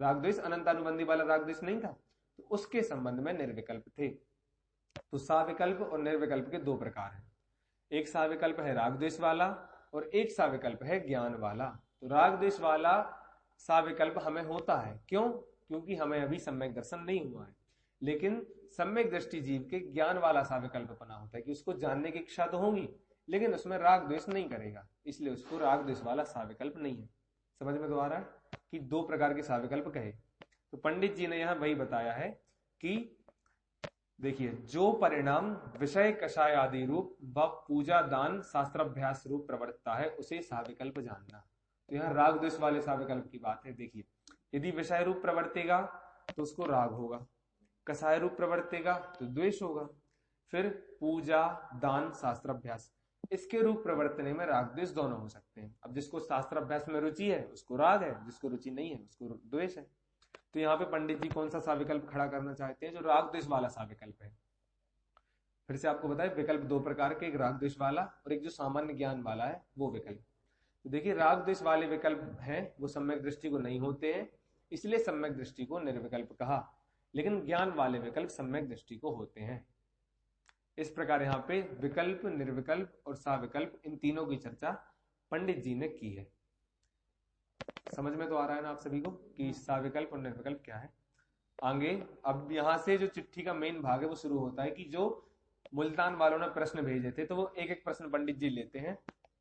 A: राग द्वेष अनंतानुबंधी वाला राग द्वेष नहीं था, तो उसके संबंध में निर्विकल्प थे। तो साविकल्प और निर्विकल्प के दो प्रकार हैं, एक साविकल्प है राग द्वेष वाला और एक साविकल्प है ज्ञान वाला। तो राग द्वेष वाला साविकल्प हमें होता है, क्यों? क्योंकि हमें अभी सम्यक दर्शन नहीं हुआ है। लेकिन सम्यक दृष्टि जीव के ज्ञान वाला साविकल्प बना होता है कि उसको जानने की इच्छा तो होगी, लेकिन उसमें राग द्वेष नहीं करेगा, इसलिए उसको राग द्वेष वाला साविकल्प नहीं है। समझ में तो आ रहा है कि दो प्रकार के साविकल्प कहे। तो पंडित जी ने यहां वही बताया है कि देखिए, जो परिणाम विषय कषाय आदि रूप व पूजा दान शास्त्राभ्यास रूप प्रवर्तता है उसे साविकल्प जानना। तो यहाँ राग द्वेष वाले साविकल्प की बात है। देखिए, यदि विषय रूप प्रवर्तेगा तो उसको राग होगा, कषाय रूप प्रवर्तेगा तो द्वेष होगा, फिर पूजा दान शास्त्राभ्यास, इसके रूप प्रवर्तने में राग द्वेष दोनों हो सकते हैं। अब जिसको शास्त्राभ्यास में रुचि है उसको राग है, जिसको रुचि नहीं है उसको द्वेष है। तो यहाँ पे पंडित जी कौन सा साविकल्प खड़ा करना चाहते हैं? जो राग द्वेष वाला साविकल्प है। फिर से आपको बताए, विकल्प दो प्रकार के, एक राग द्वेष वाला और एक जो सामान्य ज्ञान वाला है वो विकल्प। तो देखिए, राग द्वेष वाले विकल्प हैं वो सम्यक दृष्टि को नहीं होते हैं, इसलिए सम्यक दृष्टि को निर्विकल्प कहा। लेकिन ज्ञान वाले विकल्प सम्यक दृष्टि को होते हैं। इस प्रकार यहाँ पे विकल्प, निर्विकल्प और साविकल्प, इन तीनों की चर्चा पंडित जी ने की है। समझ में तो आ रहा है ना आप सभी को कि साविकल्प और निर्विकल्प क्या है? आगे अब यहाँ से जो चिट्ठी का मेन भाग है वो शुरू होता है कि जो मुल्तान वालों ने प्रश्न भेजे थे, तो वो एक एक प्रश्न पंडित जी लेते हैं,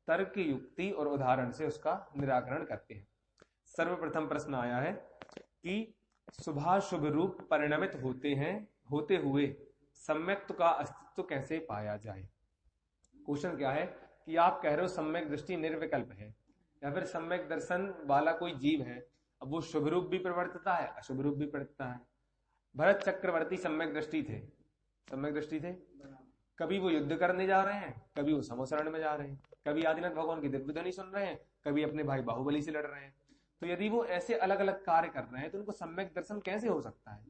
A: तर्क, युक्ति और उदाहरण से उसका निराकरण करते हैं। सर्वप्रथम प्रश्न आया है कि शुभाशुभ रूप परिणमित होते हुए सम्यक्त्व का अस्तित्व कैसे पाया जाए। क्वेश्चन क्या है कि आप कह रहे हो सम्यक दृष्टि निर्विकल्प है, या फिर सम्यक दर्शन वाला कोई जीव है, अब वो शुभ रूप भी प्रवर्तता है, अशुभ रूप भी प्रवर्तता है। भरत चक्रवर्ती सम्यक दृष्टि थे, कभी वो युद्ध करने जा रहे हैं, कभी वो समोसरण में जा रहे हैं, कभी आदिनाथ भगवान की दिव्य ध्वनि सुन रहे हैं, कभी अपने भाई बाहुबली से लड़ रहे हैं। तो यदि वो ऐसे अलग अलग कार्य कर रहे हैं तो उनको सम्यक दर्शन कैसे हो सकता है?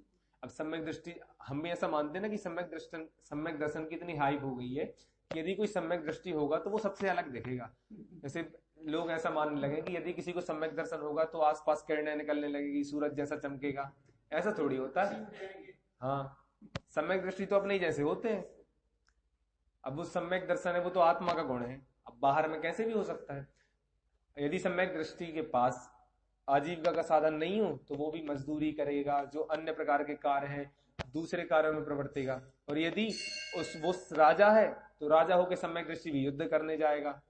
A: अब सम्यक दृष्टि, हम भी ऐसा मानते हैं ना कि सम्यक दर्शन की इतनी हाइप हो गई है कि यदि कोई सम्यक दृष्टि होगा तो वो सबसे अलग दिखेगा। जैसे लोग ऐसा मानने लगे कि यदि किसी को सम्यक दर्शन होगा तो आसपास किरणें निकलने लगेगी, सूरज जैसा चमकेगा। ऐसा थोड़ी होता है। हाँ, सम्यक दृष्टि तो अपने ही जैसे होते हैं। अब वो सम्यक दर्शन है, वो तो आत्मा का गुण है, अब बाहर में कैसे भी हो सकता है। यदि सम्यक दृष्टि के पास आजीविका का साधन नहीं हो तो वो भी मजदूरी करेगा, जो अन्य प्रकार के कार्य हैं दूसरे कार्यों में प्रवर्तेगा। और यदि वो राजा है तो राजा होकर सम्यक दृष्टि भी युद्ध करने जाएगा।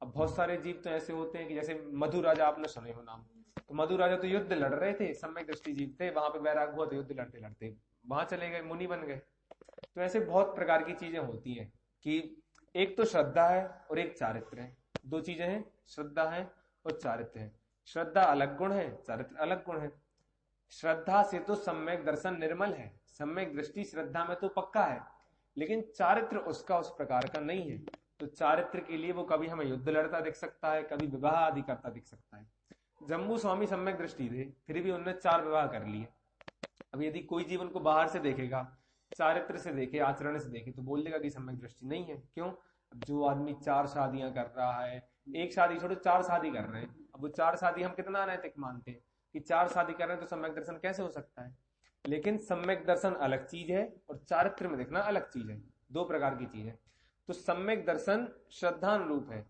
A: अब बहुत सारे जीव तो ऐसे होते हैं कि जैसे मधु राजा, आपने सुने हो नाम, तो मधु राजा तो युद्ध लड़ रहे थे, सम्यक दृष्टि जीव थे, वहां पे वैराग हुआ तो युद्ध लड़ते लड़ते वहां चले गए, मुनि बन गए। तो ऐसे बहुत प्रकार की चीजें होती हैं कि एक तो श्रद्धा है और एक चारित्र है। दो चीजें हैं, श्रद्धा है और चारित्र है। श्रद्धा अलग गुण है, चारित्र अलग गुण है। श्रद्धा से तो सम्यक दर्शन निर्मल है, सम्यक दृष्टि श्रद्धा में तो पक्का है, लेकिन चारित्र उसका उस प्रकार का नहीं है। तो चारित्र के लिए वो कभी हमें युद्ध लड़ता दिख सकता है, कभी विवाह आदि करता दिख सकता है। जम्बू स्वामी सम्यक दृष्टि थे, फिर भी उन्होंने 4 विवाह कर लिए। अब यदि कोई जीवन को बाहर से देखेगा, चारित्र से देखे, आचरण से देखे, तो बोल देगा कि सम्यक दृष्टि नहीं है। क्यों? अब जो आदमी 4 शादियां कर रहा है, एक शादी छोड़ो 4 शादी कर रहे हैं, अब वो 4 शादी हम कितना अनैतिक मानते हैं कि 4 शादी कर रहे हैं, तो सम्यक दर्शन कैसे हो सकता है? लेकिन सम्यक दर्शन अलग चीज है और चारित्र में देखना अलग चीज है, 2 प्रकार की चीज है। तो सम्यक दर्शन श्रद्धानुरूप है।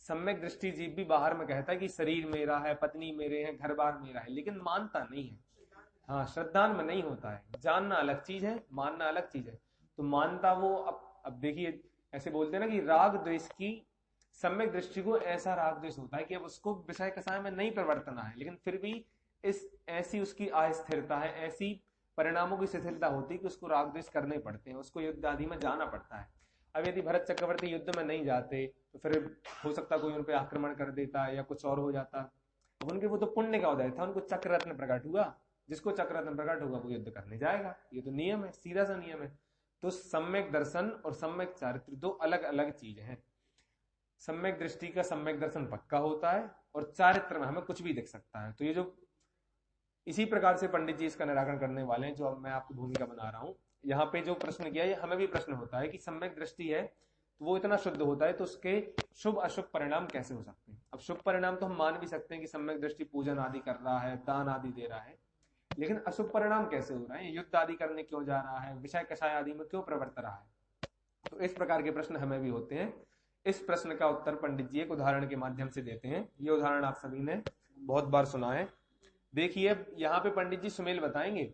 A: सम्यक दृष्टि जीव भी बाहर में कहता है कि शरीर मेरा है, पत्नी मेरे हैं, घर बार मेरा है, लेकिन मानता नहीं है। हाँ, श्रद्धान में नहीं होता है। जानना अलग चीज है, मानना अलग चीज है। तो मानता वो अब देखिए, ऐसे बोलते हैं ना कि राग द्वेष की सम्यक दृष्टि को ऐसा राग द्वेष होता है कि अब उसको विषय कसाय में नहीं परिवर्तना है, लेकिन फिर भी इस ऐसी उसकी अस्थिरता है, ऐसी परिणामों की शिथिलता होती है कि उसको राग द्वेष करने पड़ते हैं, उसको युद्ध आदि में जाना पड़ता है। अब यदि भरत चक्रवर्ती युद्ध में नहीं जाते तो फिर हो सकता कोई उन पर आक्रमण कर देता या कुछ और हो जाता। अब उनके वो तो पुण्य का उदय था, उनको चक्र रत्न प्रकट हुआ, जिसको चक्र रत्न प्रकट होगा वो युद्ध करने जाएगा, ये तो नियम है, सीधा सा नियम है। तो सम्यक दर्शन और सम्यक चारित्र दो अलग अलग चीज हैं। सम्यक दृष्टि का सम्यक दर्शन पक्का होता है और चारित्र में हमें कुछ भी दिख सकता है। तो ये जो इसी प्रकार से पंडित जी इसका निराकरण करने वाले हैं, जो अब मैं आपकी भूमिका बना रहा हूं। यहाँ पे जो प्रश्न किया, ये हमें भी प्रश्न होता है कि सम्यक दृष्टि है तो वो इतना शुद्ध होता है, तो उसके शुभ अशुभ परिणाम कैसे हो सकते हैं। अब शुभ परिणाम तो हम मान भी सकते हैं कि सम्यक दृष्टि पूजन आदि कर रहा है, दान आदि दे रहा है, लेकिन अशुभ परिणाम कैसे हो रहे हैं, युद्ध आदि करने क्यों जा रहा है, विषय कषाय आदि में क्यों प्रवर्त रहा है। तो इस प्रकार के प्रश्न हमें भी होते हैं। इस प्रश्न का उत्तर पंडित जी एक उदाहरण के माध्यम से देते हैं। ये उदाहरण आप सभी ने बहुत बार सुना है। देखिए, यहाँ पे पंडित जी सुमेल बताएंगे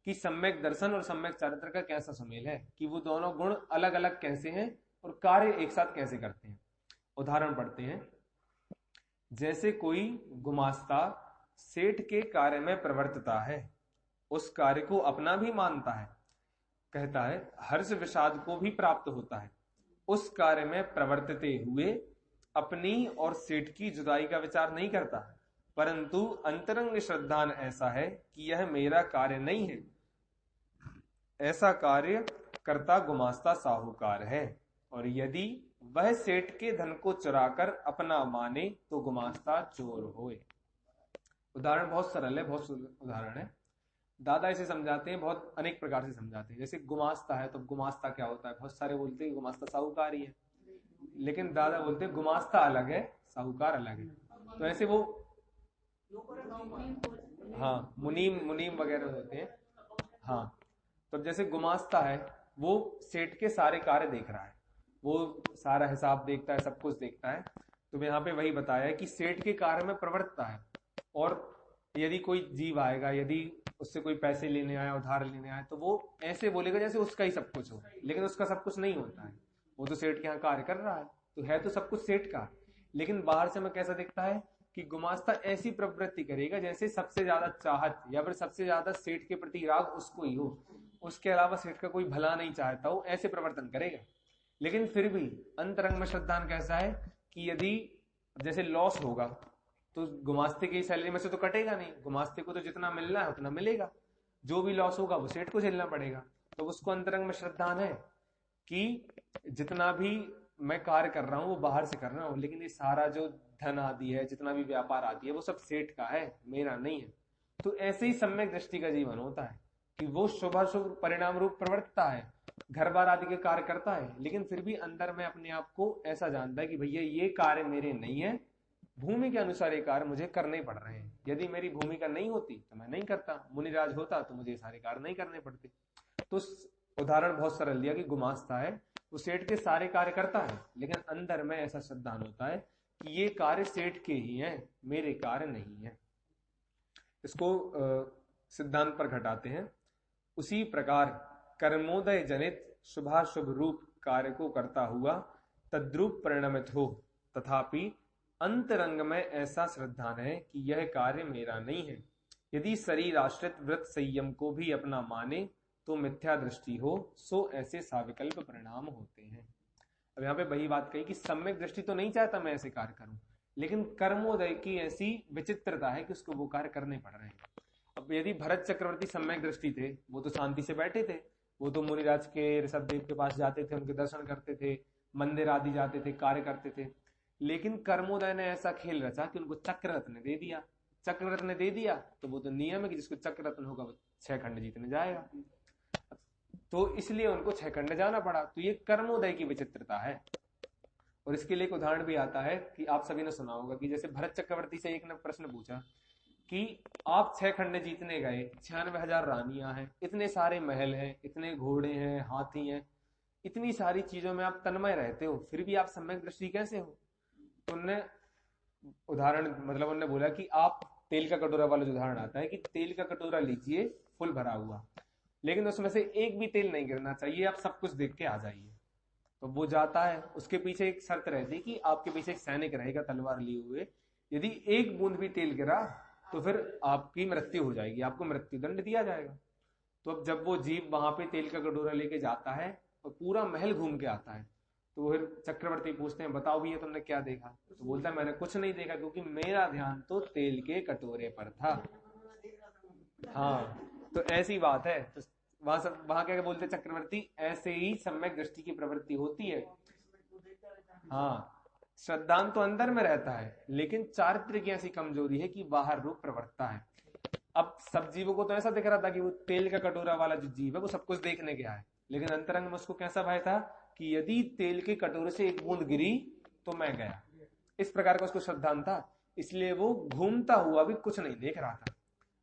A: कि सम्यक दर्शन और सम्यक चारित्र का कैसा सुमेल है, कि वो दोनों गुण अलग अलग कैसे हैं और कार्य एक साथ कैसे करते हैं। उदाहरण पढ़ते हैं। जैसे कोई गुमास्ता सेठ के कार्य में प्रवर्तता है, उस कार्य को अपना भी मानता है, कहता है हर्ष विषाद को भी प्राप्त होता है, उस कार्य में प्रवर्तते हुए अपनी और सेठ की जुदाई का विचार नहीं करता, परंतु अंतरंग श्रद्धान ऐसा है कि यह मेरा कार्य नहीं है, ऐसा कार्य करता गुमास्ता साहूकार है। और यदि वह सेठ के धन को चुराकर अपना माने तो गुमास्ता चोर होए। उदाहरण बहुत सरल है, बहुत उदाहरण है। दादा इसे समझाते हैं, बहुत अनेक प्रकार से समझाते हैं। जैसे गुमास्ता है तो गुमास्ता क्या होता है, बहुत सारे बोलते हैं गुमास्ता साहूकार ही है, लेकिन दादा बोलते हैं गुमास्ता अलग है, साहूकार अलग है। तो ऐसे वो हाँ मुनीम वगैरह होते हैं। हाँ, तो जैसे गुमास्ता है वो सेठ के सारे कार्य देख रहा है, वो सारा हिसाब देखता है, सब कुछ देखता है। तो यहाँ पे वही बताया है कि सेठ के कार्य में प्रवृत्ता है, और यदि कोई जीव आएगा, यदि उससे कोई पैसे लेने आया, उधार लेने आया, तो वो ऐसे बोलेगा जैसे उसका ही सब कुछ हो, लेकिन उसका सब कुछ नहीं होता है। वो तो सेठ के यहाँ कार्य कर रहा है, तो है तो सब कुछ सेठ का, लेकिन बाहर से हमें कैसा दिखता है कि गुमास्ता ऐसी प्रवृत्ति करेगा जैसे सबसे ज्यादा चाहत या फिर सबसे ज्यादा सेठ के प्रति राग उसको ही हो, उसके अलावा सेठ का कोई भला नहीं चाहता हो, ऐसे प्रवर्तन करेगा। लेकिन फिर भी अंतरंग में श्रद्धान कैसा है कि यदि जैसे लॉस होगा तो गुमास्ते की सैलरी में से तो कटेगा नहीं, गुमास्ते को तो जितना मिलना है उतना मिलेगा, जो भी लॉस होगा वो सेठ को झेलना पड़ेगा। तो उसको अंतरंग में श्रद्धान है कि जितना भी मैं कार्य कर रहा हूँ वो बाहर से कर रहा हूँ, लेकिन ये सारा जो धन आदि है, जितना भी व्यापार आदि है, वो सब सेठ का है, मेरा नहीं है। तो ऐसे ही सम्यक दृष्टि का जीवन होता है कि वो शुभाशुभ परिणाम रूप प्रवर्तता है, घर बार आदि के कार्य करता है, लेकिन फिर भी अंदर में अपने आप को ऐसा जानता है कि भैया ये कार्य मेरे नहीं है, भूमि के अनुसार ये कार्य मुझे करने पड़ रहे हैं। यदि मेरी भूमिका नहीं होती तो मैं नहीं करता, मुनिराज होता तो मुझे सारे कार्य नहीं करने पड़ते। तो उदाहरण बहुत सरल दिया कि गुमास्ता है, वो सेठ के सारे कार्य करता है, लेकिन अंदर में ऐसा श्रद्धान होता है कि ये कार्य सेठ के ही हैं, मेरे कार्य नहीं है। इसको सिद्धांत पर घटाते हैं। उसी प्रकार कर्मोदय जनित शुभाशुभ रूप कार्य को करता हुआ तद्रूप परिणमित हो, तथापि अंतरंग में ऐसा श्रद्धान है कि यह कार्य मेरा नहीं है। यदि शरीर आश्रित व्रत संयम को भी अपना माने तो मिथ्या दृष्टि हो, सो ऐसे साविकल्प परिणाम होते हैं। अब यहाँ पे वही बात कही कि सम्यक दृष्टि तो नहीं चाहता मैं ऐसे कार्य करूं, लेकिन कर्मोदय की ऐसी विचित्रता है कि उसको वो कार्य करने पड़ रहे हैं। अब यदि भरत चक्रवर्ती सम्यक दृष्टि थे, वो तो शांति से बैठे थे, वो तो मुनिराज के ऋषभदेव के पास जाते थे, उनके दर्शन करते थे, मंदिर आदि जाते थे, कार्य करते थे। लेकिन कर्मोदय ने ऐसा खेल रचा कि उनको चक्र रत्न दे दिया। चक्र रत्न दे दिया तो वो तो नियम है कि जिसको चक्र रत्न होगा वो 6 खंड जीतने जाएगा, तो इसलिए उनको 6 खंड जाना पड़ा। तो ये कर्मोदय की विचित्रता है। और इसके लिए एक उदाहरण भी आता है कि आप सभी ने सुना होगा कि जैसे भरत चक्रवर्ती से एक ने प्रश्न पूछा कि आप 6 खंड जीतने गए, 96,000 रानियां हैं, इतने सारे महल हैं, इतने घोड़े हैं, हाथी हैं, इतनी सारी चीजों में आप तन्मय रहते हो, फिर भी आप सम्यक दृष्टि कैसे हो? तो उनने उदाहरण मतलब उन्होंने बोला कि आप तेल का कटोरा वाला जो उदाहरण आता है कि तेल का कटोरा लीजिए फुल भरा हुआ, लेकिन उसमें से एक भी तेल नहीं गिरना चाहिए, आप सब कुछ देख के आ जाइए। तो वो जाता है, उसके पीछे एक शर्त रहती है कि आपके पीछे एक सैनिक रहेगा तलवार लिए हुए, यदि एक बूंद भी तेल गिरा तो फिर आपकी मृत्यु हो जाएगी, आपको मृत्यु दंड दिया जाएगा। तो अब जब वो जीव वहां पे तेल का कटोरा लेके जाता है और पूरा महल घूम के आता है, तो फिर चक्रवर्ती पूछते हैं बताओ भैया तुमने क्या देखा? तो बोलता है मैंने कुछ नहीं देखा, क्योंकि मेरा ध्यान तो तेल के कटोरे पर था। हाँ, तो ऐसी बात है। तो वहां क्या बोलते चक्रवर्ती, ऐसे ही सम्यक दृष्टि की प्रवृत्ति होती है। हाँ, श्रद्धांत तो अंदर में रहता है, लेकिन चारित्र की ऐसी कमजोरी है कि बाहर रूप प्रवर्तता है। अब सब जीवों को तो ऐसा दिख रहा था कि वो तेल का कटोरा वाला जो जीव है वो सब कुछ देखने गया है, लेकिन अंतरंग में उसको कैसा भय था कि यदि तेल के कटोरे से एक बूंद गिरी तो मैं गया। इस प्रकार का उसको श्रद्धांत था, इसलिए वो घूमता हुआ भी कुछ नहीं देख रहा था।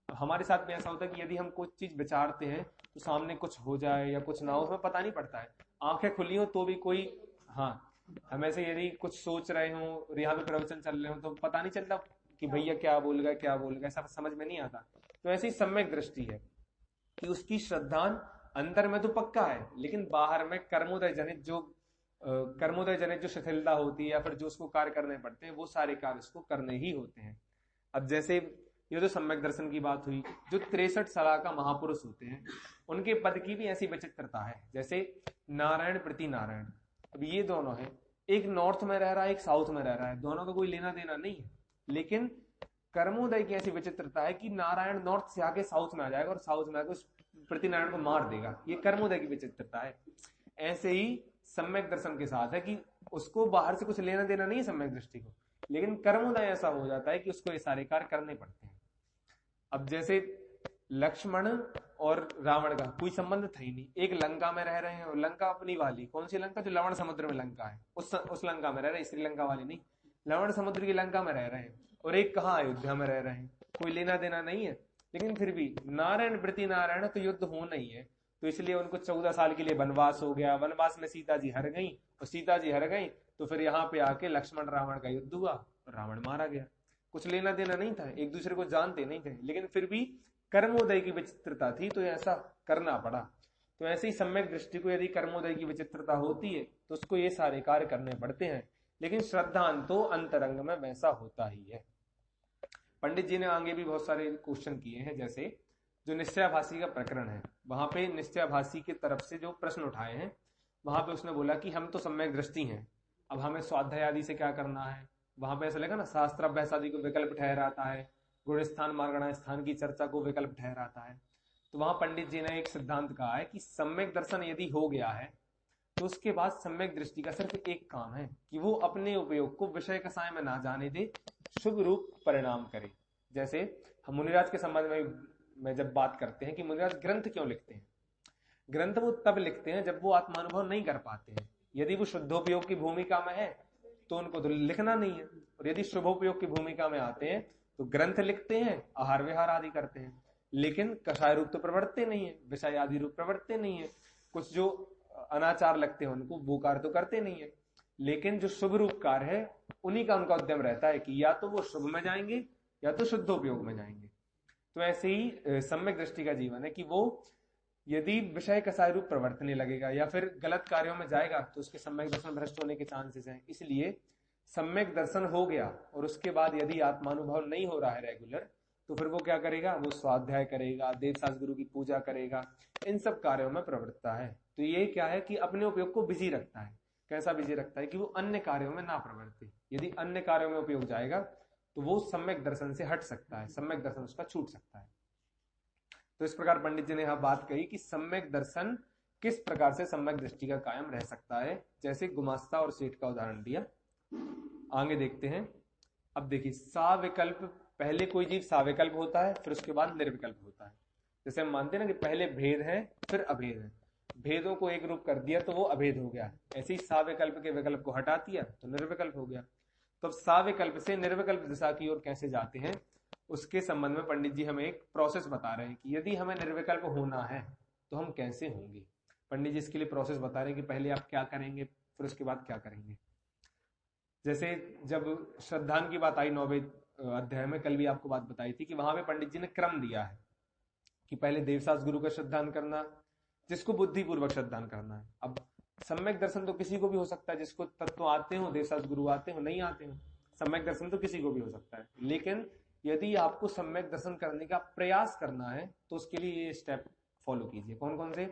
A: तो हमारे साथ भी ऐसा होता है कि यदि हम कुछ चीज विचारते हैं तो सामने कुछ हो जाए या कुछ ना हो, उसमें पता नहीं पड़ता है, आंखें खुली हो तो भी कोई, हाँ, हम ऐसे यदि कुछ सोच रहे हो और यहाँ पे प्रवचन चल रहे हो तो पता नहीं चलता कि भैया क्या बोल गए क्या बोल गए, ऐसा समझ में नहीं आता। तो ऐसी सम्यक दृष्टि है कि उसकी श्रद्धान अंदर में तो पक्का है, लेकिन बाहर में कर्मोदय जनित जो शिथिलता होती है या फिर जो उसको कार्य करने पड़ते हैं वो सारे कार्य उसको करने ही होते हैं। अब जैसे ये तो सम्यक दर्शन की बात हुई, जो 63 सलाह का महापुरुष होते हैं उनके पद की भी ऐसी विचित्रता है, जैसे नारायण प्रति नारायण। अब ये दोनों है, एक नॉर्थ में रह रहा है एक साउथ में रह रहा है, दोनों का कोई लेना देना नहीं है, लेकिन कर्मोदय की ऐसी विचित्रता है कि नारायण नॉर्थ से आके साउथ में आ जाएगा और साउथ में आके उस प्रति नारायण को मार देगा, ये कर्मोदय की विचित्रता है। ऐसे ही सम्यक दर्शन के साथ है कि उसको बाहर से कुछ लेना देना नहीं है सम्यक दृष्टि को, लेकिन कर्मोदय ऐसा हो जाता है कि उसको ये सारे कार्य करने पड़ते हैं। अब जैसे लक्ष्मण और रावण का कोई संबंध था ही नहीं, एक लंका में रह रहे हैं और लंका अपनी वाली, कौन सी लंका? जो लवण समुद्र में लंका है, उस लंका में रह रहे हैं, श्रीलंका वाली नहीं, लवण समुद्र की लंका में रह रहे हैं, और एक कहाँ अयोध्या में रह रहे हैं, कोई लेना देना नहीं है, लेकिन फिर भी नारायण प्रति नारायण तो युद्ध होना ही है। तो इसलिए उनको 14 साल के लिए वनवास हो गया, वनवास में सीता जी हर गई, और सीता जी हर गई तो फिर यहाँ पे आके लक्ष्मण रावण का युद्ध हुआ और रावण मारा गया। कुछ लेना देना नहीं था, एक दूसरे को जानते नहीं थे, लेकिन फिर भी कर्मोदय की विचित्रता थी तो ऐसा करना पड़ा। तो ऐसे ही सम्यक दृष्टि को यदि कर्मोदय की विचित्रता होती है तो उसको ये सारे कार्य करने पड़ते हैं, लेकिन श्रद्धांत तो अंतरंग में वैसा होता ही है। पंडित जी ने आगे भी बहुत सारे क्वेश्चन किए हैं, जैसे जो निश्चयाभासी का प्रकरण है वहां पे निश्चयाभासी की तरफ से जो प्रश्न उठाए हैं वहां पे उसने बोला कि हम तो सम्यक दृष्टि हैं, अब हमें स्वाध्याय आदि से क्या करना है? वहां पे ऐसा लगा ना, शास्त्राभ्यास आदि को विकल्प ठहराता है, गुण स्थान मार्गण स्थान की चर्चा को विकल्प ठहराता है। तो वहां पंडित जी ने एक सिद्धांत कहा है कि सम्यक दर्शन यदि हो गया है तो उसके बाद सम्यक दृष्टि का सिर्फ एक काम है कि वो अपने उपयोग को विषय कसाय में ना जाने दे, शुभ रूप परिणाम करे। जैसे हम मुनिराज के संबंध में जब बात करते हैं कि मुनिराज ग्रंथ क्यों लिखते हैं, ग्रंथ वो तब लिखते हैं जब वो आत्मानुभव नहीं कर पाते हैं। यदि वो शुद्धोपयोग की भूमिका में है तो उनको तो लिखना नहीं है, और यदि शुभोपयोग की भूमिका में आते हैं तो ग्रंथ लिखते हैं, आहार विहार आदि करते हैं, लेकिन कषाय रूप तो प्रवर्तते नहीं है, विषय आदि रूप प्रवर्तते नहीं है, कुछ जो अनाचार लगते हैं उनको वो कार्य तो करते नहीं है, लेकिन जो शुभ रूप कार्य है उन्हीं का उनका उद्यम रहता है कि या तो वो शुभ में जाएंगे या तो शुद्धोपयोग में जाएंगे। तो ऐसे ही सम्यक दृष्टि का जीवन है कि वो यदि विषय कसाय रूप प्रवर्तने लगेगा या फिर गलत कार्यों में जाएगा तो उसके सम्यक दर्शन भ्रष्ट होने के चांसेस हैं। इसलिए सम्यक दर्शन हो गया और उसके बाद यदि आत्मानुभव नहीं हो रहा है रेगुलर, तो फिर वो क्या करेगा? वो स्वाध्याय करेगा, देवशास्त्र गुरु की पूजा करेगा, इन सब कार्यों में प्रवृत्ता है। तो ये क्या है कि अपने उपयोग को बिजी रखता है। कैसा बिजी रखता है? कि वो अन्य कार्यों में ना प्रवृत्ति। यदि अन्य कार्यों में उपयोग जाएगा तो वो सम्यक दर्शन से हट सकता है, सम्यक दर्शन उसका छूट सकता है। तो इस प्रकार पंडित जी ने यहां बात कही कि सम्यक दर्शन किस प्रकार से सम्यक दृष्टि का कायम रह सकता है, जैसे गुमास्ता और सेठ का उदाहरण दिया। आगे देखते हैं। अब देखिए, साविकल्प, पहले कोई जीव साविकल्प होता है, फिर उसके बाद निर्विकल्प होता है। जैसे हम मानते हैं ना कि पहले भेद है फिर अभेद है, भेदों को एक रूप कर दिया तो वो अभेद हो गया। ऐसे ही साविकल्प के विकल्प को हटा दिया तो निर्विकल्प हो गया। तो अब साविकल्प से निर्विकल्प दिशा की ओर कैसे जाते हैं, उसके संबंध में पंडित जी हमें एक प्रोसेस बता रहे हैं कि यदि हमें निर्विकल्प होना है तो हम कैसे होंगे। पंडित जी इसके लिए प्रोसेस बता रहे हैं कि पहले आप क्या करेंगे फिर उसके बाद क्या करेंगे। जैसे जब श्रद्धान की बात आई 9वें अध्याय में, कल भी आपको बात बताई थी कि वहां पे पंडित जी ने क्रम दिया है कि पहले देवसास गुरु का श्रद्धान करना, जिसको बुद्धिपूर्वक श्रद्धान करना है। अब सम्यक दर्शन तो किसी को भी हो सकता है, जिसको तत्व आते हो, देवसास गुरु आते हो, नहीं आते हो, सम्यक दर्शन तो किसी को भी हो सकता है। लेकिन यदि आपको सम्यक दर्शन करने का प्रयास करना है तो उसके लिए ये स्टेप फॉलो कीजिए। कौन कौन से?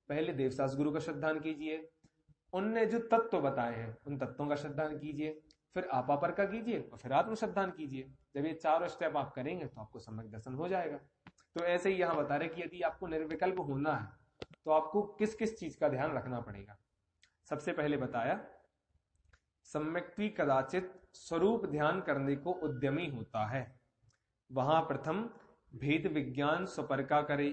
A: पहले देवसास गुरु का श्रद्धान कीजिए, उनने जो तत्व बताए हैं उन तत्वों का श्रद्धान कीजिए, फिर आपापर का कीजिए और फिर आत्म श्रद्धान कीजिए। जब ये चारों स्टेप आप करेंगे तो आपको सम्यक दर्शन हो जाएगा। तो ऐसे ही यहाँ बता रहे कि यदि आपको निर्विकल्प होना है तो आपको किस किस चीज का ध्यान रखना पड़ेगा। सबसे पहले बताया सम्यक्ति कदाचित स्वरूप ध्यान करने को उद्यमी होता है, वहां प्रथम भेद विज्ञान स्वपर का करे,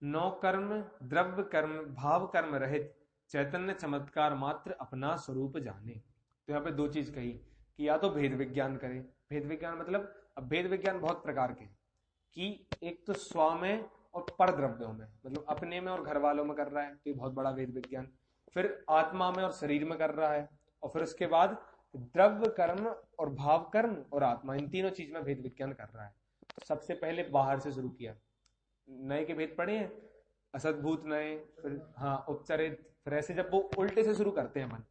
A: नौ कर्म द्रव्य कर्म भाव कर्म रहित चैतन्य चमत्कार मात्र अपना स्वरूप जाने। तो यहाँ पे दो चीज कही कि या तो भेद विज्ञान करे। भेद विज्ञान मतलब, अब भेद विज्ञान बहुत प्रकार के कि एक तो स्व में और पर द्रव्यों में, मतलब अपने में और घर वालों में कर रहा है तो ये बहुत बड़ा भेद विज्ञान। फिर आत्मा में और शरीर में कर रहा है, और फिर उसके बाद द्रव्य कर्म और भाव कर्म और आत्मा, इन तीनों चीज में भेद विज्ञान कर रहा है। सबसे पहले बाहर से शुरू किया, नए के भेद पढ़े हैं, असद्भूत नए, फिर हाँ उपचरित, फिर ऐसे जब वो उल्टे से शुरू करते हैं मन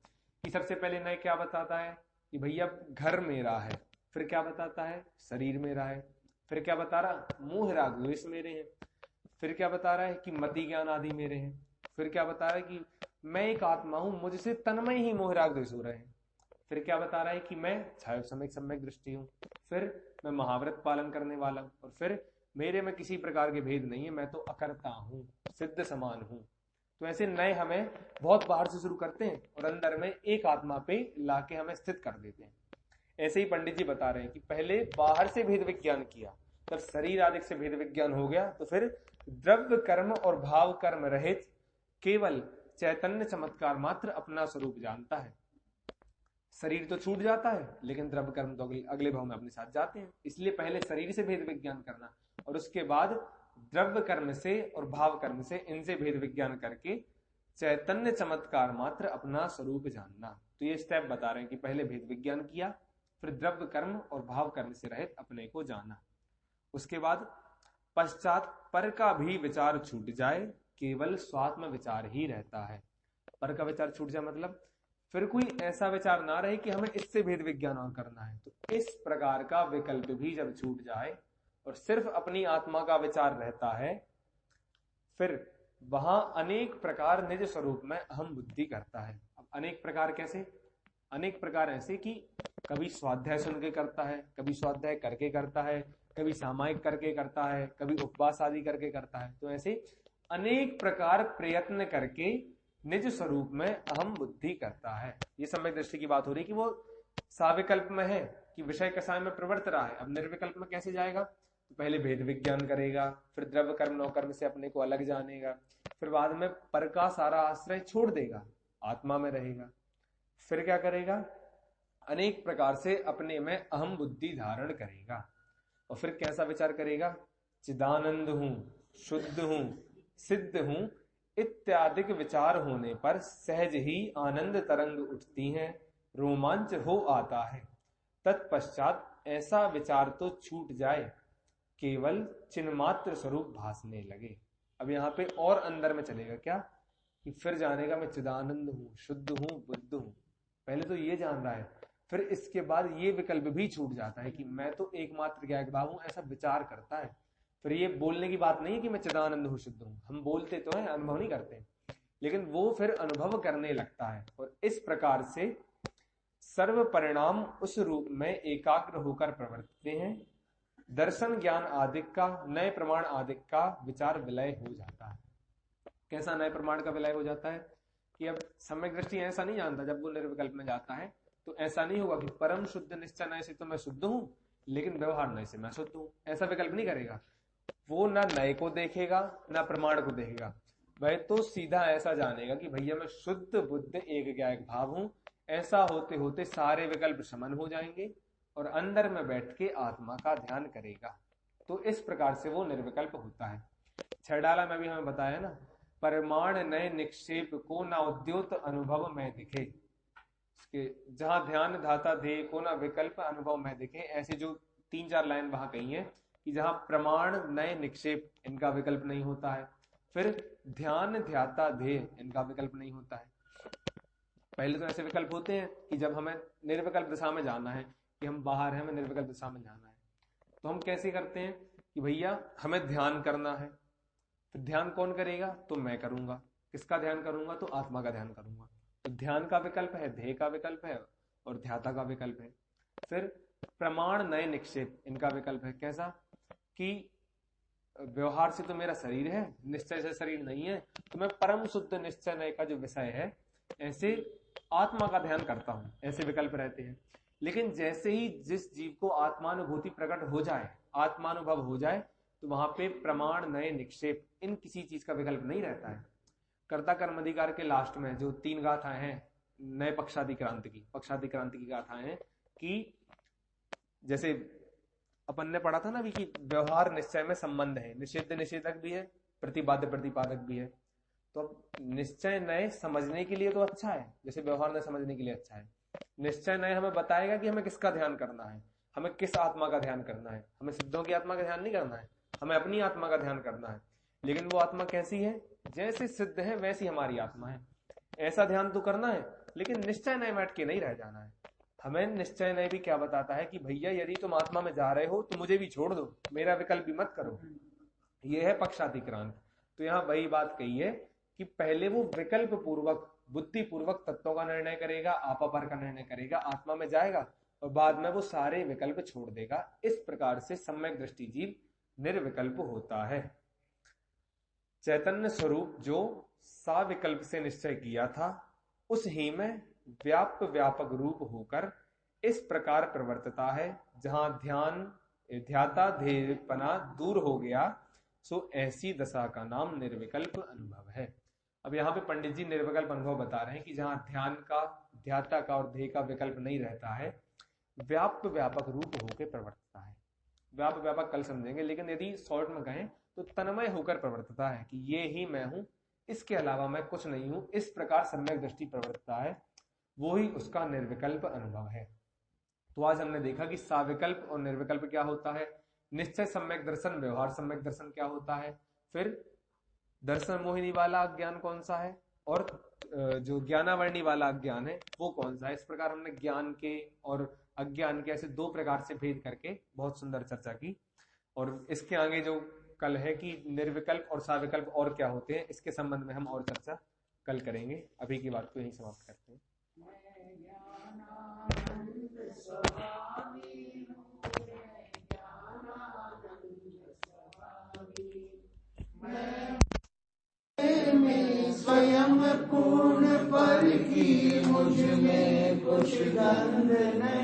A: कि सबसे पहले नए क्या बताता है कि भैया घर मेरा है, फिर क्या बताता है शरीर मेरा है, फिर क्या बता रहा मोह राग द्वेष मेरे हैं, फिर क्या बता रहा है कि मति ज्ञान आदि मेरे हैं, फिर क्या बता रहा है कि मैं एक आत्मा हूं, मुझसे तन्मय ही मोह राग द्वेष हो रहे हैं, फिर क्या बता रहा है कि मैं छायो सम्यक सम्यक दृष्टि हूं, फिर मैं महाव्रत पालन करने वाला हूं, और फिर मेरे में किसी प्रकार के भेद नहीं है, मैं तो अकर्ता हूं, सिद्ध समान हूं। तो ऐसे नए हमें बहुत बाहर से शुरू करते हैं और अंदर में एक आत्मा पे लाके हमें स्थित कर देते हैं। ऐसे ही पंडित जी बता रहे हैं कि पहले बाहर से भेद विज्ञान किया, तब शरीर आदि से भेद विज्ञान हो गया, तो फिर द्रव्य कर्म और भाव कर्म रहित केवल चैतन्य चमत्कार मात्र अपना स्वरूप जानता है। शरीर तो छूट जाता है लेकिन द्रव्य कर्म तो अगले भाव में अपने साथ जाते हैं, इसलिए पहले शरीर से भेद विज्ञान करना और उसके बाद द्रव्य कर्म से और भाव कर्म से, इनसे भेद विज्ञान करके चैतन्य चमत्कार मात्र अपना स्वरूप जानना। तो ये स्टेप बता रहे हैं कि पहले भेद विज्ञान किया, फिर द्रव्य कर्म और भाव कर्म से रहित अपने को जाना, उसके बाद पश्चात पर का भी विचार छूट जाए, केवल स्वात्म विचार ही रहता है। पर का विचार छूट जाए मतलब फिर कोई ऐसा विचार ना रहे कि हमें इससे भेद विज्ञान और करना है। तो इस प्रकार का विकल्प भी जब छूट जाए और सिर्फ अपनी आत्मा का विचार रहता है, फिर वहां अनेक प्रकार निज स्वरूप में अहम बुद्धि करता है। अब अनेक प्रकार कैसे? अनेक प्रकार ऐसे कि कभी स्वाध्याय सुन के करता है, कभी स्वाध्याय करके करता है, कभी सामायिक करके करता है, कभी उपवास आदि करके करता है। तो ऐसे अनेक प्रकार प्रयत्न करके निज स्वरूप में अहम बुद्धि करता है। ये सम्यक दृष्टि की बात हो रही है कि वो साविकल्प में है कि विषय कसाय में प्रवृत्त रहा है। अब निर्विकल्प में कैसे जाएगा? तो पहले भेद विज्ञान करेगा, फिर द्रव्य कर्म नौ कर्म से अपने को अलग जानेगा, फिर बाद में पर का सारा आश्रय छोड़ देगा, आत्मा में रहेगा, फिर क्या करेगा? अनेक प्रकार से अपने में अहम बुद्धि धारण करेगा, और फिर कैसा विचार करेगा? चिदानंद हूं, शुद्ध हूं, सिद्ध हूं इत्यादि विचार होने पर सहज ही आनंद तरंग उठती हैं, रोमांच हो आता है। तत्पश्चात ऐसा विचार तो छूट जाए, केवल चिन्मात्र स्वरूप भासने लगे। अब यहाँ पे और अंदर में चलेगा क्या कि फिर जानेगा मैं चिदानंद हूं, शुद्ध हूं, बुद्ध हूं। पहले तो ये जान रहा है, फिर इसके बाद ये विकल्प भी छूट जाता है कि मैं तो एकमात्र ज्ञायक भाव हूं, ऐसा विचार करता है। फिर ये बोलने की बात नहीं है कि मैं चिदानंद हूं, शुद्ध हूं, हम बोलते तो हैं, अनुभव नहीं करते, लेकिन वो फिर अनुभव करने लगता है। और इस प्रकार से सर्व परिणाम उस रूप में एकाग्र होकर प्रवर्तते हैं। दर्शन ज्ञान आदि का, नए प्रमाण आदि का विचार विलय हो जाता है। कैसा नए प्रमाण का विलय हो जाता है कि अब सम्यक दृष्टि ऐसा नहीं जानता, जब वो निर्विकल्प में जाता है तो ऐसा नहीं होगा कि परम शुद्ध निश्चय नए से तो मैं शुद्ध हूं लेकिन व्यवहार नए से मैं शुद्ध हूं, ऐसा विकल्प नहीं करेगा। वो ना नए को देखेगा ना प्रमाण को देखेगा, वह तो सीधा ऐसा जानेगा कि भैया मैं शुद्ध बुद्ध एक ज्ञायक भाव हूं। ऐसा होते होते सारे विकल्प शमन हो जाएंगे और अंदर में बैठ के आत्मा का ध्यान करेगा। तो इस प्रकार से वो निर्विकल्प होता है। छह डाला में भी हमें बताया ना परमाण नए निक्षेप को ना उद्योत अनुभव में दिखे। इसके जहां ध्यान धाता ध्येय को ना विकल्प अनुभव में दिखे, ऐसे जो 3-4 लाइन वहां कही है कि जहां प्रमाण नए निक्षेप इनका विकल्प नहीं होता है, फिर ध्यान ध्याता ध्येय इनका विकल्प नहीं होता है। पहले तो ऐसे विकल्प होते हैं कि जब हमें निर्विकल्प दिशा में जाना है, कि हम बाहर हैं, हमें निर्विकल्प दिशा में जाना है, तो हम कैसे करते हैं कि भैया हमें ध्यान करना है। तो ध्यान कौन करेगा? तो मैं करूंगा। किसका ध्यान करूंगा? तो आत्मा का ध्यान करूंगा। तो ध्यान का विकल्प है, ध्येय का विकल्प है और ध्याता का विकल्प है। फिर प्रमाण नए निक्षेप इनका विकल्प है। कैसा? कि व्यवहार से तो मेरा शरीर है, निश्चय से शरीर नहीं है, तो मैं परम शुद्ध निश्चय नए का जो विषय है, ऐसे आत्मा का ध्यान करता हूं। ऐसे विकल्प रहते हैं। लेकिन जैसे ही जिस जीव को आत्मानुभूति प्रकट हो जाए, आत्मानुभव हो जाए, तो वहां पे प्रमाण नए निक्षेप इन किसी चीज का विकल्प नहीं रहता है। कर्ता कर्म अधिकार के लास्ट में जो 3 गाथाएं हैं नए पक्षाधिक्रांत की गाथाएं हैं, कि जैसे अपन ने पढ़ा था ना अभी कि व्यवहार निश्चय में संबंध है, निषेध निषेधक भी है, प्रतिपाद्य प्रतिपादक भी है। तो अब निश्चय नए समझने के लिए तो अच्छा है, जैसे व्यवहार नए समझने के लिए अच्छा है। निश्चय नए हमें बताएगा कि हमें किसका ध्यान करना है, हमें किस आत्मा का ध्यान करना है। हमें सिद्धों की आत्मा का ध्यान नहीं करना है, हमें अपनी आत्मा का ध्यान करना है। लेकिन वो आत्मा कैसी है? जैसे सिद्ध है वैसी हमारी आत्मा है। ऐसा ध्यान तो करना है, लेकिन निश्चय नए में अटके नहीं रह जाना है। हमें निश्चय नए भी क्या बताता है कि भैया यदि तुम आत्मा में जा रहे हो तो मुझे भी छोड़ दो, मेरा विकल्प भी मत करो। ये है पक्षाधिक्रांत। तो यहाँ वही बात कही है कि पहले वो विकल्प पूर्वक, बुद्धि पूर्वक तत्वों का निर्णय करेगा, आपापर का निर्णय करेगा, आत्मा में जाएगा और बाद में वो सारे विकल्प छोड़ देगा। इस प्रकार से सम्यक दृष्टि जीव निर्विकल्प होता है। चैतन्य स्वरूप जो साविकल्प से निश्चय किया था, उस ही में व्याप्त व्यापक रूप होकर इस प्रकार प्रवर्तता है। जहां ध्यान ध्याता ध्येयपना दूर हो गया, सो ऐसी दशा का नाम निर्विकल्प अनुभव है। अब यहाँ पे पंडित जी निर्विकल्प अनुभव बता रहे हैं कि जहां ध्यान का, ध्याता का और ध्येय का विकल्प नहीं रहता है, व्याप्त व्यापक रूप होकर प्रवर्तता है। व्याप्त व्यापक कल समझेंगे, लेकिन यदि शॉर्ट में कहें तो तन्मय होकर प्रवर्तता है कि ये ही मैं हूं, इसके अलावा मैं कुछ नहीं हूं। इस प्रकार सम्यक दृष्टि प्रवर्तता है, वो ही उसका निर्विकल्प अनुभव है। तो आज हमने देखा कि साविकल्प और निर्विकल्प क्या होता है, निश्चय सम्यक दर्शन, व्यवहार सम्यक दर्शन क्या होता है, फिर दर्शन मोहिनी वाला ज्ञान कौन सा है, और जो ज्ञानावर्णी वाला ज्ञान है वो कौन सा है। इस प्रकार हमने ज्ञान के और अज्ञान के ऐसे 2 प्रकार से भेद करके बहुत सुंदर चर्चा की। और इसके आगे जो कल है कि निर्विकल्प और साविकल्प और क्या होते हैं, इसके संबंध में हम और चर्चा कल करेंगे। अभी की बात को यहीं समाप्त करते हैं।
B: स्वयं पूर्ण पर की मुझ में कुछ गंध नहीं।